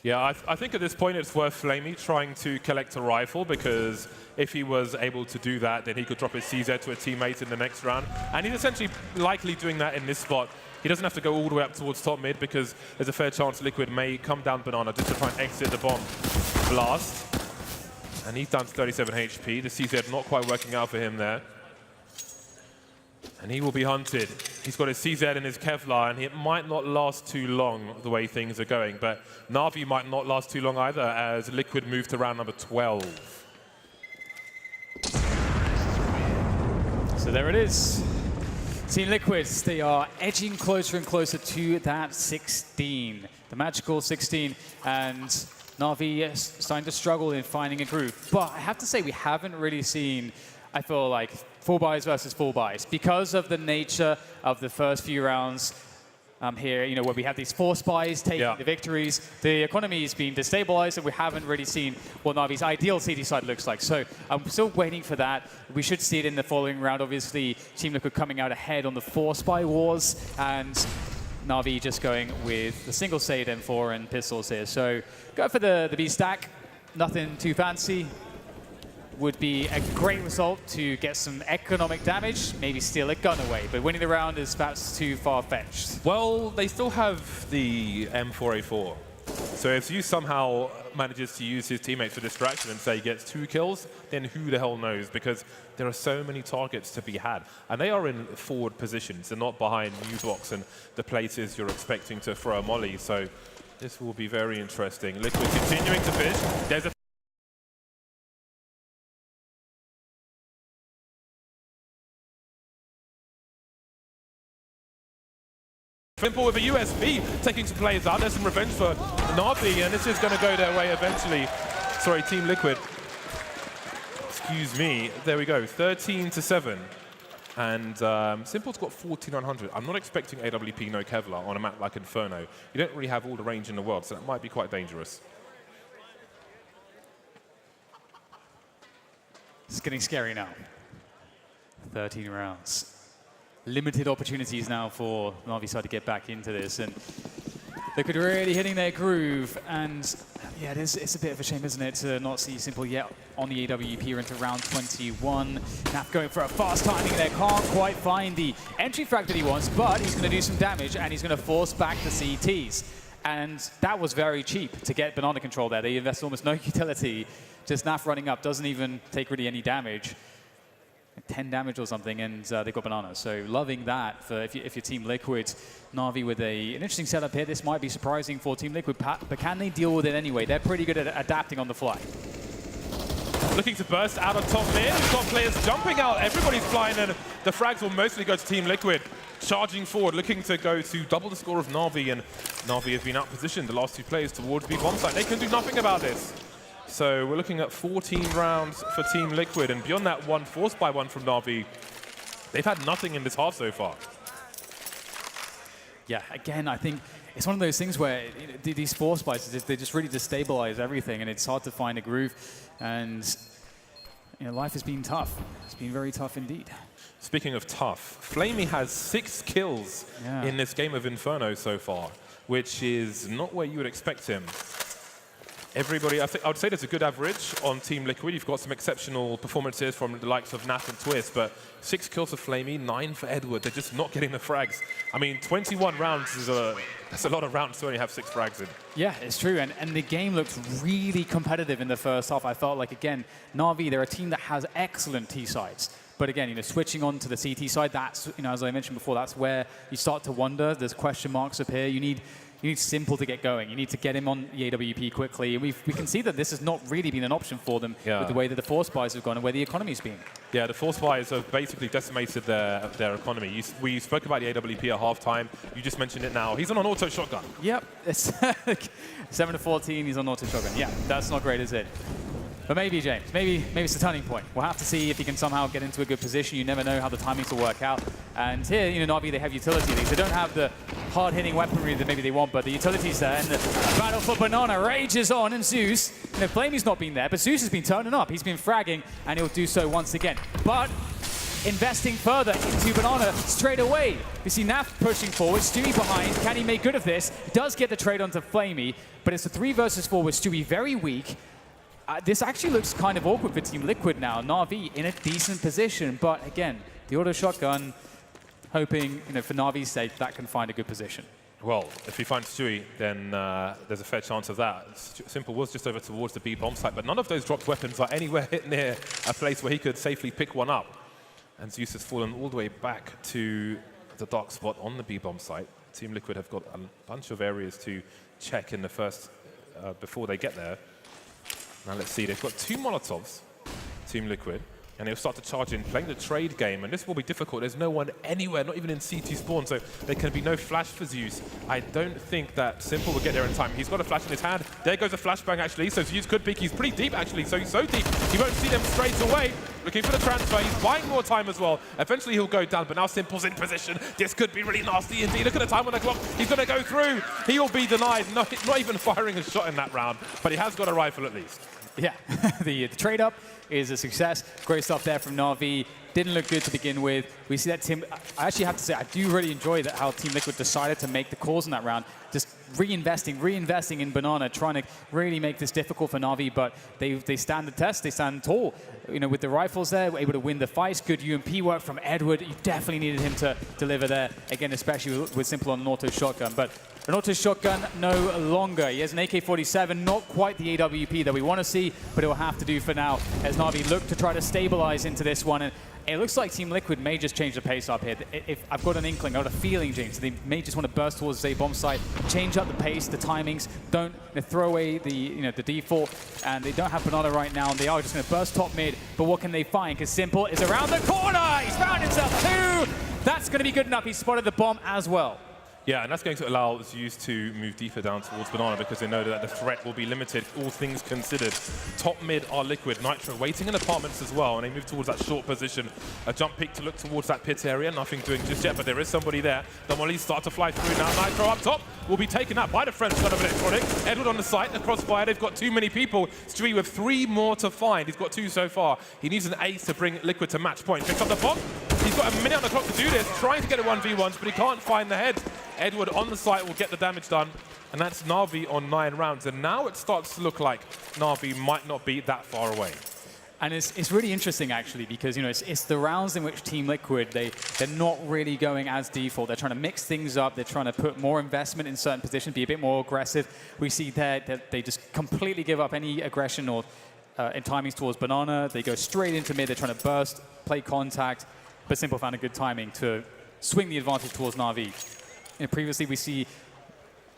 Yeah, I think at this point it's worth Flamey trying to collect a rifle, because if he was able to do that, then he could drop his CZ to a teammate in the next round. And he's essentially likely doing that in this spot. He doesn't have to go all the way up towards top mid, because there's a fair chance Liquid may come down banana just to try and exit the bomb blast. And he's down to 37 HP. The CZ not quite working out for him there. And he will be hunted. He's got his CZ and his Kevlar, and it might not last too long the way things are going. But Na'Vi might not last too long either, as Liquid move to round number 12. So there it is. Team Liquid, they are edging closer and closer to that 16, the magical 16, and Na'Vi is starting to struggle in finding a groove. But I have to say, we haven't really seen, I feel like, full buys versus full buys. Because of the nature of the first few rounds here, you know, where we have these force buys taking the victories, the economy is being destabilized, and we haven't really seen what Na'Vi's ideal CD side looks like. So I'm still waiting for that. We should see it in the following round. Obviously, Team Liquid coming out ahead on the force buy wars, and Na'Vi just going with the single Sade M4 and pistols here. So go for the B stack. Nothing too fancy. Would be a great result to get some economic damage, maybe steal a gun away, but winning the round is perhaps too far-fetched. Well, they still have the M4A4. So if Zeus somehow manages to use his teammates for distraction and say he gets 2 kills, then who the hell knows? Because there are so many targets to be had. And they are in forward positions. They're not behind U-box and the places you're expecting to throw a molly. So this will be very interesting. Liquid continuing to fish. There's a Simple with a USB, taking some players out. There's some revenge for Na'Vi, and this is going to go their way eventually. Sorry, Team Liquid. Excuse me. There we go, 13-7. And Simple's got 1400. I'm not expecting AWP no Kevlar on a map like Inferno. You don't really have all the range in the world, so that might be quite dangerous. It's getting scary now. 13 rounds. Limited opportunities now for Na'Vi side to get back into this, and Liquid really hitting their groove. And yeah, it's a bit of a shame, isn't it, to not see Simple yet on the AWP into round 21. Naf going for a fast timing there, can't quite find the entry frag that he wants, but he's going to do some damage and he's going to force back the CTs. And that was very cheap to get banana control there. They invest almost no utility. Just Naf running up, doesn't even take really any damage. 10 damage or something, and they got banana. So loving that for if you're Team Liquid. Na'Vi with an interesting setup here. This might be surprising for Team Liquid, but can they deal with it anyway? They're pretty good at adapting on the fly. Looking to burst out of top mid. We've got players jumping out. Everybody's flying, and the frags will mostly go to Team Liquid. Charging forward, looking to go to double the score of Na'Vi, and Na'Vi have been outpositioned, the last two players towards B bomb site. They can do nothing about this. So we're looking at 14 rounds for Team Liquid, and beyond that one forced by one from Na'Vi, they've had nothing in this half so far. Yeah, again, I think it's one of those things where these force buys, they just really destabilize everything, and it's hard to find a groove. And life has been tough. It's been very tough indeed. Speaking of tough, Flamey has 6 kills in this game of Inferno so far, which is not where you would expect him. Everybody, I would say there's a good average on Team Liquid. You've got some exceptional performances from the likes of Nat and Twist, but 6 kills for Flamey, 9 for Edward. They're just not getting the frags. I mean, 21 rounds is that's a lot of rounds to only have 6 frags in. Yeah, it's true, and the game looked really competitive in the first half. I felt like, again, Na'Vi, they're a team that has excellent T-sides. But again, switching on to the CT side, that's, as I mentioned before, that's where you start to wonder. There's question marks up here. You need Simple to get going. You need to get him on the AWP quickly. And we can see that this has not really been an option for them with the way that the force buys have gone and where the economy's been. Yeah, the force buys have basically decimated their economy. We spoke about the AWP at halftime. You just mentioned it now. He's on an auto shotgun. Yep, it's 7-14. He's on auto shotgun. Yeah, that's not great, is it? But maybe, James, maybe it's the turning point. We'll have to see if he can somehow get into a good position. You never know how the timings will work out. And here, Na'Vi, they have utility things. They don't have the hard-hitting weaponry that maybe they want, but the utility's there. And the battle for banana rages on. And Zeus, Flamey's not been there, but Zeus has been turning up. He's been fragging, and he'll do so once again. But investing further into banana straight away. You see Naf pushing forward, Stewie behind. Can he make good of this? He does get the trade onto Flamey, but it's a 3 versus 4 with Stewie very weak. This actually looks kind of awkward for Team Liquid now. Na'Vi in a decent position, but again, the auto shotgun, hoping for Na'Vi's sake that can find a good position. Well, if he finds Stewie, then there's a fair chance of that. Simple was just over towards the B bomb site, but none of those dropped weapons are anywhere near a place where he could safely pick one up. And Zeus has fallen all the way back to the dark spot on the B bomb site. Team Liquid have got a bunch of areas to check in the first before they get there. Now let's see, they've got 2 Molotovs, Team Liquid, and they'll start to charge in, playing the trade game, and this will be difficult. There's no one anywhere, not even in CT spawn, so there can be no flash for Zeus. I don't think that Simple will get there in time. He's got a flash in his hand. There goes a flashbang, actually, so Zeus could peek. He's pretty deep, actually, so he's so deep, he won't see them straight away. Looking for the transfer, he's buying more time as well. Eventually he'll go down, but now Simple's in position. This could be really nasty indeed. Look at the time on the clock. He's going to go through. He'll be denied, not even firing a shot in that round, but he has got a rifle at least. Yeah, the trade up is a success. Great stuff there from Na'Vi. Didn't look good to begin with. We see that Team, I actually have to say, I do really enjoy that how Team Liquid decided to make the calls in that round. Just reinvesting in banana, trying to really make this difficult for Na'Vi, but they stand the test, they stand tall. With the rifles there, able to win the fights. Good UMP work from Edward. You definitely needed him to deliver there. Again, especially with Simple on an auto shotgun. But an auto shotgun no longer. He has an AK-47, not quite the AWP that we want to see, but it will have to do for now as Na'Vi look to try to stabilize into this one. And it looks like Team Liquid may just change the pace up here. If I've got an inkling, I've got a feeling, James, they may just want to burst towards the bomb site, change up the pace, the timings, don't throw away the default, and they don't have banana right now, and they are just going to burst top mid. But what can they find? Because Simple is around the corner. He's found himself 2. That's going to be good enough. He spotted the bomb as well. Yeah, and that's going to allow Zeus to move deeper down towards Banana because they know that the threat will be limited, all things considered. Top mid are Liquid, Nitro waiting in apartments as well, and they move towards that short position. A jump peek to look towards that pit area, nothing doing just yet, but there is somebody there. The mollies start to fly through now. Nitro up top will be taken out by the French side of Electronic. Edward on the site, the crossfire, they've got too many people. Stewie with 3 more to find. He's got 2 so far. He needs an ace to bring Liquid to match point. Picks up the bomb. He's got a minute on the clock to do this, trying to get a 1v1s, but he can't find the head. Edward on the site will get the damage done, and that's Na'Vi on 9 rounds. And now it starts to look like Na'Vi might not be that far away. And it's really interesting, actually, because it's the rounds in which Team Liquid, they're not really going as default. They're trying to mix things up. They're trying to put more investment in certain positions, be a bit more aggressive. We see there that they just completely give up any aggression or in timings towards Banana. They go straight into mid. They're trying to burst, play contact, but Simple found a good timing to swing the advantage towards Na'Vi. Previously, we see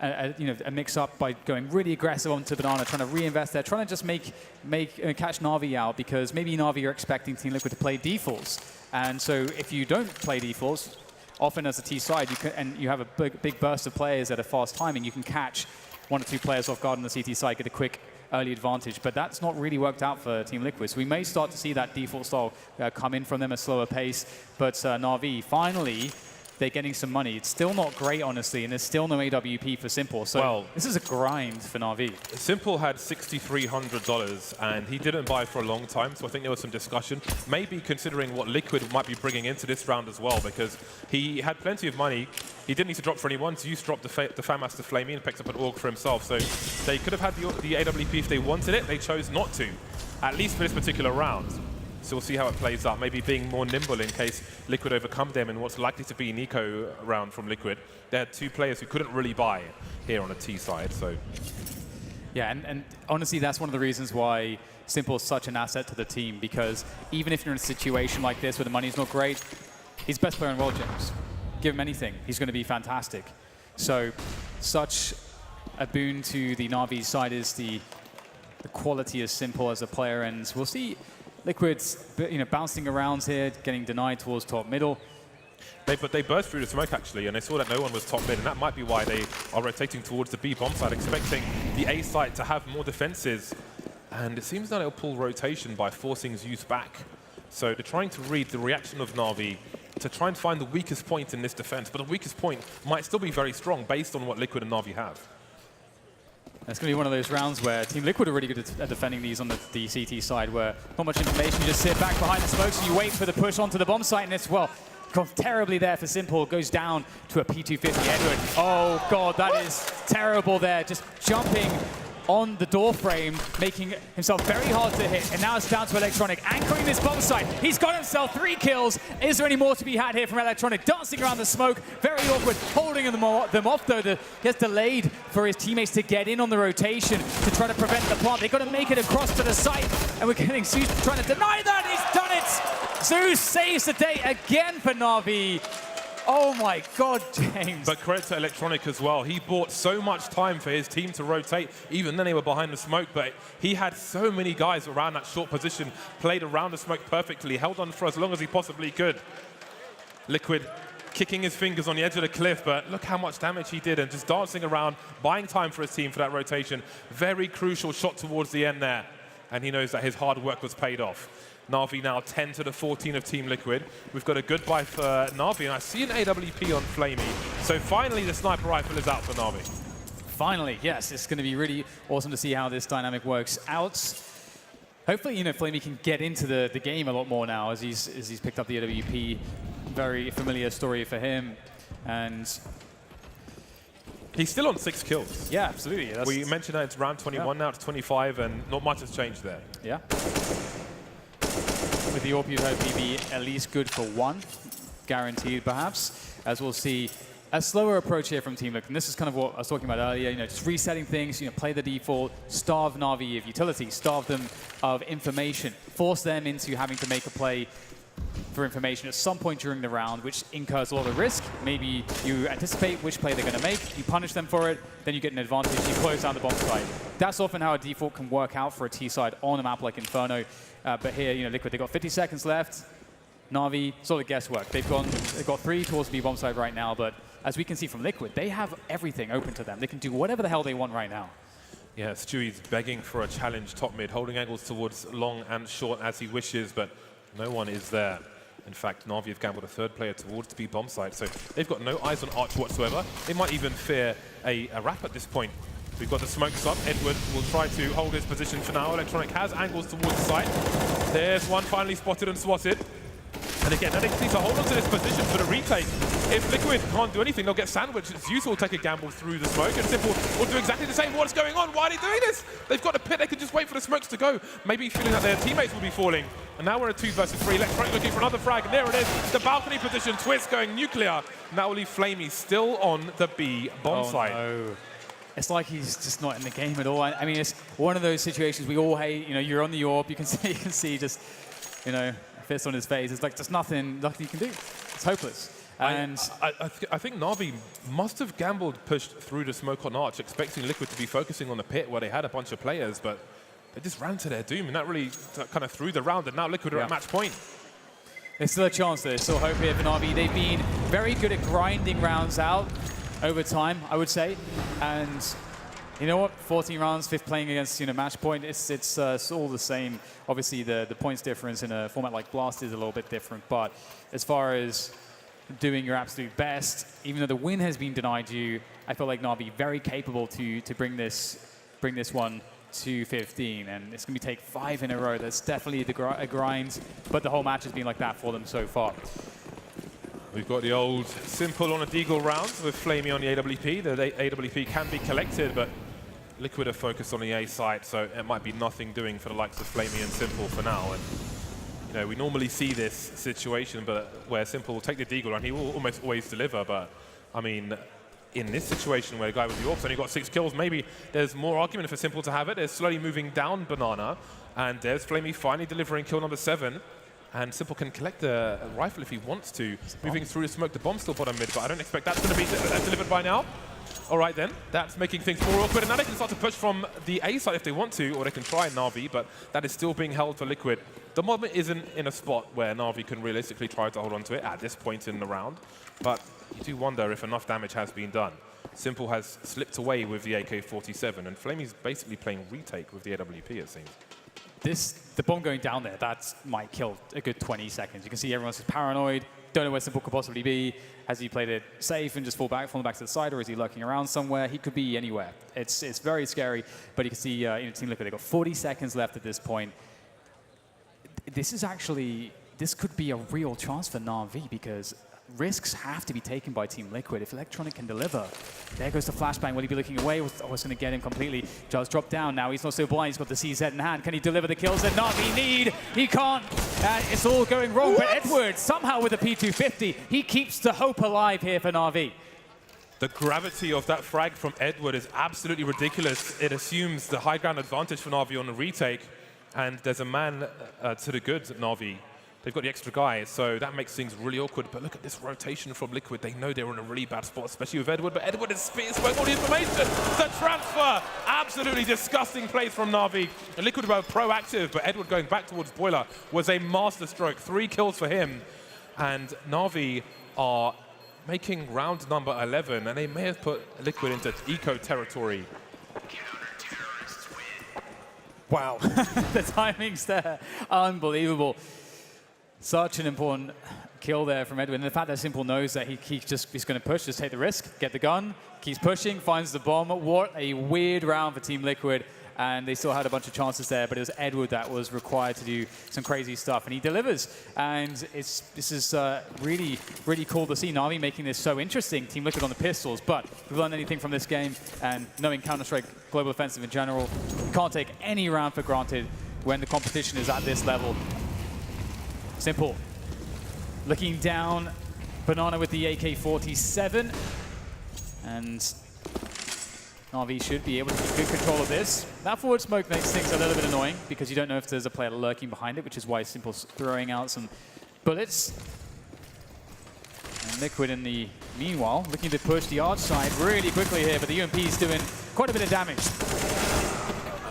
a mix-up by going really aggressive onto Banana, trying to reinvest there, trying to just catch Na'Vi out, because maybe Na'Vi are expecting Team Liquid to play defaults. And so if you don't play defaults, often as a T side, and you have a big burst of players at a fast timing, you can catch 1 or 2 players off guard on the CT side, get a quick early advantage. But that's not really worked out for Team Liquid. So we may start to see that default style come in from them at a slower pace. But Na'Vi, finally, they're getting some money. It's still not great, honestly, and there's still no AWP for Simple. So this is a grind for Na'Vi. Simple had $6,300, and he didn't buy for a long time, so I think there was some discussion, maybe considering what Liquid might be bringing into this round as well, because he had plenty of money. He didn't need to drop for anyone. Zeus dropped the Fan Master Flamey and picked up an Org for himself, so they could have had the AWP if they wanted it. They chose not to, at least for this particular round. So we'll see how it plays out, maybe being more nimble in case Liquid overcome them in what's likely to be an eco round from Liquid. They had 2 players who couldn't really buy here on a T side, so. Yeah, and honestly, that's one of the reasons why Simple is such an asset to the team, because even if you're in a situation like this where the money's not great, he's best player in World Games. Give him anything, he's going to be fantastic. So such a boon to the Na'Vi side is the quality as Simple as a player, and we'll see Liquid's bouncing around here, getting denied towards top middle. But they burst through the smoke, actually, and they saw that no one was top mid, and that might be why they are rotating towards the B bomb side, expecting the A site to have more defenses. And it seems that they'll pull rotation by forcing Zeus back. So they're trying to read the reaction of Na'Vi to try and find the weakest point in this defense. But the weakest point might still be very strong based on what Liquid and Na'Vi have. It's going to be one of those rounds where Team Liquid are really good at defending these on the CT side, where not much information, you just sit back behind the smoke, so you wait for the push onto the bomb site, and it's, well, gone terribly there for Simple. Goes down to a P250 Edward. Oh, God, that is terrible there. Just jumping on the door frame, making himself very hard to hit, and now it's down to Electronic, anchoring this bomb site. He's got himself 3 kills. Is there any more to be had here from Electronic? Dancing around the smoke, very awkward, holding them off though. He has delayed for his teammates to get in on the rotation to try to prevent the plant. They've got to make it across to the site, and we're getting Zeus trying to deny that. He's done it! Zeus saves the day again for Na'Vi. Oh my God, James. But credit to Electronic as well. He bought so much time for his team to rotate. Even then they were behind the smoke, but he had so many guys around that short position, played around the smoke perfectly, held on for as long as he possibly could. Liquid kicking his fingers on the edge of the cliff, but look how much damage he did, and just dancing around, buying time for his team for that rotation. Very crucial shot towards the end there, and he knows that his hard work was paid off. Na'Vi now 10 to the 14 of Team Liquid. We've got a good buy for Na'Vi, and I see an AWP on Flamey. So finally, the sniper rifle is out for Na'Vi. Finally, yes. It's going to be really awesome to see how this dynamic works out. Hopefully, Flamey can get into the game a lot more now as he's picked up the AWP. Very familiar story for him, and he's still on 6 kills. Yeah, absolutely. We mentioned that it's round 21 now to 25, and not much has changed there. Yeah. With the AWP, you'd hope he'd be at least good for 1, guaranteed perhaps, as we'll see a slower approach here from Team Liquid. And this is kind of what I was talking about earlier, just resetting things, play the default, starve Na'Vi of utility, starve them of information, force them into having to make a play for information at some point during the round, which incurs a lot of risk. Maybe you anticipate which play they're going to make, you punish them for it, then you get an advantage, you close down the bomb side. That's often how a default can work out for a T side on a map like Inferno. But here, Liquid, they've got 50 seconds left. Na'Vi, sort of guesswork. They've got 3 towards the B bomb side right now, but as we can see from Liquid, they have everything open to them. They can do whatever the hell they want right now. Yeah, Stewie's begging for a challenge top mid, holding angles towards long and short as he wishes, but no one is there. In fact, Na'Vi have gambled a third player towards the B bomb site, so they've got no eyes on Arch whatsoever. They might even fear a wrap at this point. We've got the smokes up. Edward will try to hold his position for now. Electronic has angles towards the site. There's one finally spotted and swatted. And again, they need to hold on to this position for the retake. If Liquid can't do anything, they'll get sandwiched. It's useful to take a gamble through the smoke, and Simple will do exactly the same. What's going on? Why are they doing this? They've got a pit. They can just wait for the smokes to go. Maybe feeling that their teammates will be falling. And now we're at 2 versus 3. Electronic looking for another frag, and there it is. The balcony position. Twist going nuclear. Now will leave Flamey still on the B bomb site. No. It's like he's just not in the game at all. I mean, it's one of those situations we all hate. You know, you're on the AWP. You can see just, you know, a fist on his face. It's like there's nothing you can do. It's hopeless. And I think Na'Vi must have gambled, pushed through the smoke on Arch, expecting Liquid to be focusing on the pit where they had a bunch of players, but they just ran to their doom, and that really kind of threw the round, and now Liquid are at match point. There's still a chance there. There's still hope here for Na'Vi. They've been very good at grinding rounds out over time, I would say. And you know what? 14 rounds, 5th playing against match point. It's all the same. Obviously, the points difference in a format like Blast is a little bit different, but as far as doing your absolute best, even though the win has been denied you, I feel like Na'Vi very capable to bring this one to 15, and it's going to take 5 in a row. That's definitely a grind, but the whole match has been like that for them so far. We've got the old Simple on a Deagle round with Flamey on the AWP. The AWP can be collected, but Liquid are focused on the A site, so it might be nothing doing for the likes of Flamey and Simple for now. And you know, we normally see this situation, but where Simple will take the Deagle and he will almost always deliver. But I mean, in this situation where a guy with the AWP's only got 6 kills, maybe there's more argument for Simple to have it. They're slowly moving down Banana, and there's Flamey finally delivering kill number 7. And Simple can collect the rifle if he wants to. Moving through the smoke, the bomb's still bottom mid, but I don't expect that's going to be delivered by now. All right then, that's making things more awkward, and now they can start to push from the A side if they want to, or they can try Na'Vi, but that is still being held for Liquid. The moment isn't in a spot where Na'Vi can realistically try to hold on to it at this point in the round, but you do wonder if enough damage has been done. Simple has slipped away with the AK-47, and Flamey's basically playing retake with the AWP, it seems. The bomb going down there, that might kill a good 20 seconds. You can see everyone's paranoid, don't know where Simple could possibly be. Has he played it safe and just fall back to the side, or is he lurking around somewhere? He could be anywhere. It's very scary, but you can see Team Liquid, they've got 40 seconds left at this point. This could be a real chance for Na'Vi, because risks have to be taken by Team Liquid. If Electronic can deliver, there goes the flashbang. Will he be looking away? Oh, it's going to get him completely. Just dropped down now. He's not so blind. He's got the CZ in hand. Can he deliver the kills that Na'Vi need? He can't. It's all going wrong. What? But Edward, somehow with the P250, he keeps the hope alive here for Na'Vi. The gravity of that frag from Edward is absolutely ridiculous. It assumes the high ground advantage for Na'Vi on the retake, and there's a man to the good at Na'Vi. They've got the extra guy, so that makes things really awkward. But look at this rotation from Liquid. They know they're in a really bad spot, especially with Edward. But Edward is spoke all the information. The transfer, absolutely disgusting plays from Na'Vi. And Liquid were proactive, but Edward going back towards Boiler was a masterstroke. 3 kills for him. And Na'Vi are making round number 11, and they may have put Liquid into eco territory. Wow, the timing's there, unbelievable. Such an important kill there from Edwin. And the fact that Simple knows that he's going to push, just take the risk, get the gun, keeps pushing, finds the bomb. What a weird round for Team Liquid. And they still had a bunch of chances there, but it was Edward that was required to do some crazy stuff, and he delivers. And this is really, really cool to see Na'Vi making this so interesting. Team Liquid on the pistols, but if we've learned anything from this game, and knowing Counter-Strike Global Offensive in general, you can't take any round for granted when the competition is at this level. Simple. Looking down, Banana with the AK-47, and Na'Vi should be able to keep good control of this. That forward smoke makes things a little bit annoying because you don't know if there's a player lurking behind it, which is why Simple's throwing out some bullets. And Liquid in the meanwhile looking to push the Arch side really quickly here, but the UMP's doing quite a bit of damage.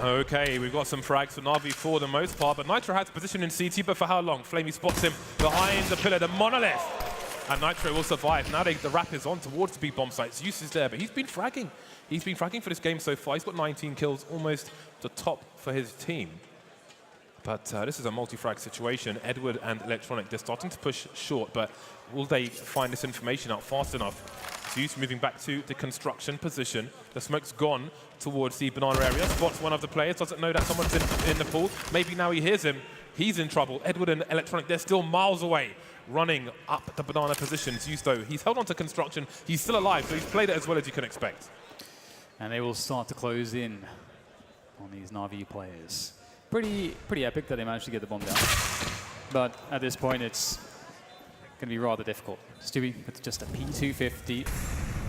Okay, we've got some frags for Na'Vi for the most part, but Nitro has position in CT, but for how long? Flamey spots him behind the pillar, the monolith. And Nitro will survive. Now the wrap is on towards the B bomb site. Zeus is there, but he's been fragging. He's been fragging for this game so far. He's got 19 kills, almost the top for his team. But this is a multi-frag situation. Edward and Electronic, they're starting to push short, but will they find this information out fast enough? Zeus moving back to the construction position. The smoke's gone towards the banana area. Spots one of the players, doesn't know that someone's in the pool. Maybe now he hears him. He's in trouble. Edward and Electronic, they're still miles away, running up the banana position. Zeus, though, he's held on to construction. He's still alive, so he's played it as well as you can expect. And they will start to close in on these Na'Vi players. Pretty epic that they managed to get the bomb down. But at this point, it's going to be rather difficult. Stewie with just a P250.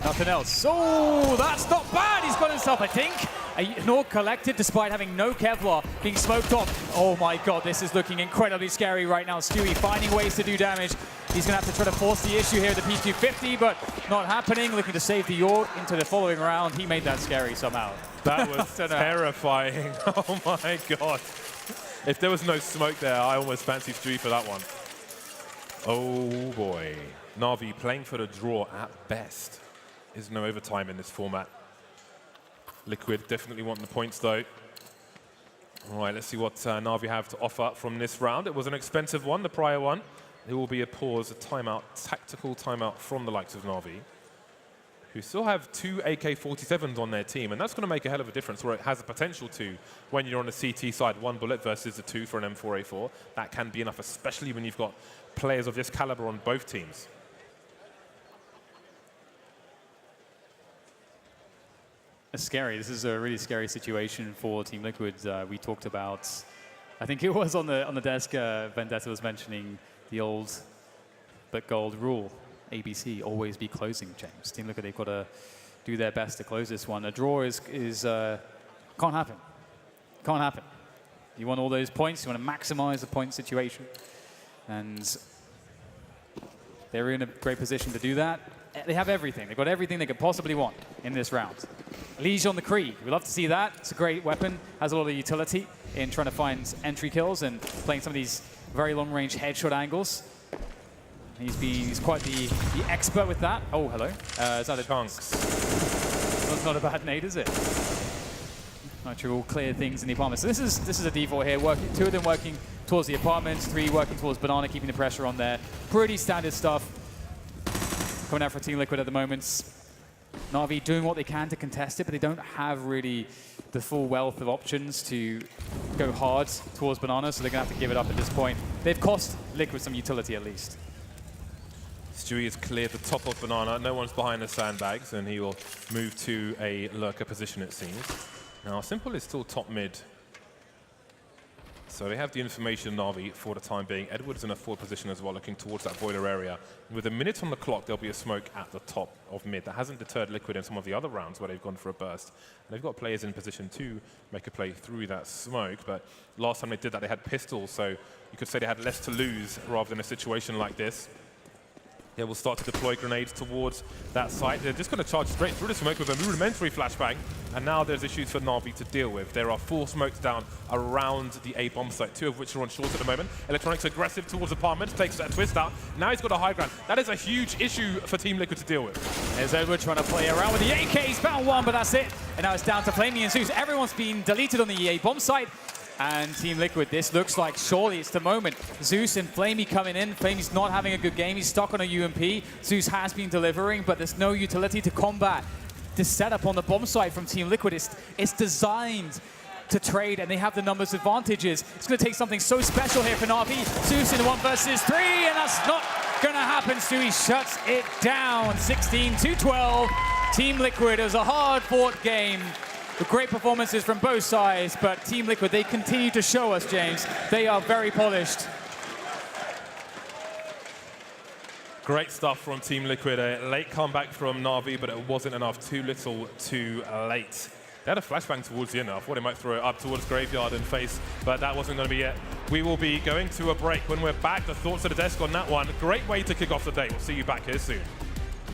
Nothing else. Oh, that's not bad. He's got himself, I think, a Nor collected despite having no Kevlar, being smoked off. Oh my god, this is looking incredibly scary right now. Stewie finding ways to do damage. He's going to have to try to force the issue here with the P250, but not happening. Looking to save the Yord into the following round. He made that scary somehow. That was terrifying. Oh my god. If there was no smoke there, I almost fancied Stewie for that one. Oh boy. Na'Vi playing for the draw at best. There's no overtime in this format. Liquid definitely want the points though. All right, let's see what Na'Vi have to offer from this round. It was an expensive one, the prior one. There will be a pause, a timeout, tactical timeout from the likes of Na'Vi, who still have 2 AK-47s on their team, and that's going to make a hell of a difference, or it has the potential to when you're on the CT side. 1 bullet versus a 2 for an M4A4. That can be enough, especially when you've got players of this caliber on both teams. It's scary. This is a really scary situation for Team Liquid. We talked about, I think it was on the desk, Vendetta was mentioning the old but gold rule. ABC, always be closing, James. Team Liquid, they've got to do their best to close this one. A draw is can't happen. Can't happen. You want all those points, you want to maximize the point situation. And they're in a great position to do that. They have everything. They've got everything they could possibly want in this round. Liege on the Kree. We love to see that. It's a great weapon. Has a lot of utility in trying to find entry kills and playing some of these very long-range headshot angles. He's quite the expert with that. Oh, hello. Is that a Chunks? That's not a bad nade, is it? Nitro will clear things in the apartment. So this is a default here. Two of them working towards the apartments, 3 working towards Banana, keeping the pressure on there. Pretty standard stuff coming out for Team Liquid at the moment. Na'Vi doing what they can to contest it, but they don't have really the full wealth of options to go hard towards Banana, so they're going to have to give it up at this point. They've cost Liquid some utility at least. Stewie has cleared the top of Banana. No one's behind the sandbags, and he will move to a lurker position, it seems. Now, Simple is still top mid. So they have the information, Na'Vi, for the time being. Edward's in a forward position as well, looking towards that boiler area. With a minute on the clock, there'll be a smoke at the top of mid. That hasn't deterred Liquid in some of the other rounds where they've gone for a burst. And they've got players in position to make a play through that smoke. But last time they did that, they had pistols, so you could say they had less to lose rather than a situation like this. They will start to deploy grenades towards that site. They're just going to charge straight through the smoke with a rudimentary flashbang. And now there's issues for Na'Vi to deal with. There are 4 smokes down around the A bomb site, 2 of which are on short at the moment. Electronics aggressive towards apartments, takes that twist out. Now he's got a high ground. That is a huge issue for Team Liquid to deal with. There's Edward trying to play around with the AK. He's found one, but that's it. And now it's down to Flamey and Zeus. Everyone's been deleted on the EA bomb site. And Team Liquid, this looks like surely it's the moment. Zeus and Flamey coming in. Flamey's not having a good game. He's stuck on a UMP. Zeus has been delivering, but there's no utility to combat this setup on the bomb site from Team Liquid. It's designed to trade, and they have the numbers advantages. It's going to take something so special here for Na'Vi. Zeus in 1 versus 3, and that's not going to happen. Stewie shuts it down. 16-12. Team Liquid, it was a hard-fought game. The great performances from both sides, but Team Liquid, they continue to show us, James, they are very polished. Great stuff from Team Liquid. A late comeback from Na'Vi, but it wasn't enough. Too little, too late. They had a flashbang towards the end. I thought they might throw it up towards Graveyard and face, but that wasn't going to be it. We will be going to a break. When we're back, the thoughts of the desk on that one. Great way to kick off the day. We'll see you back here soon.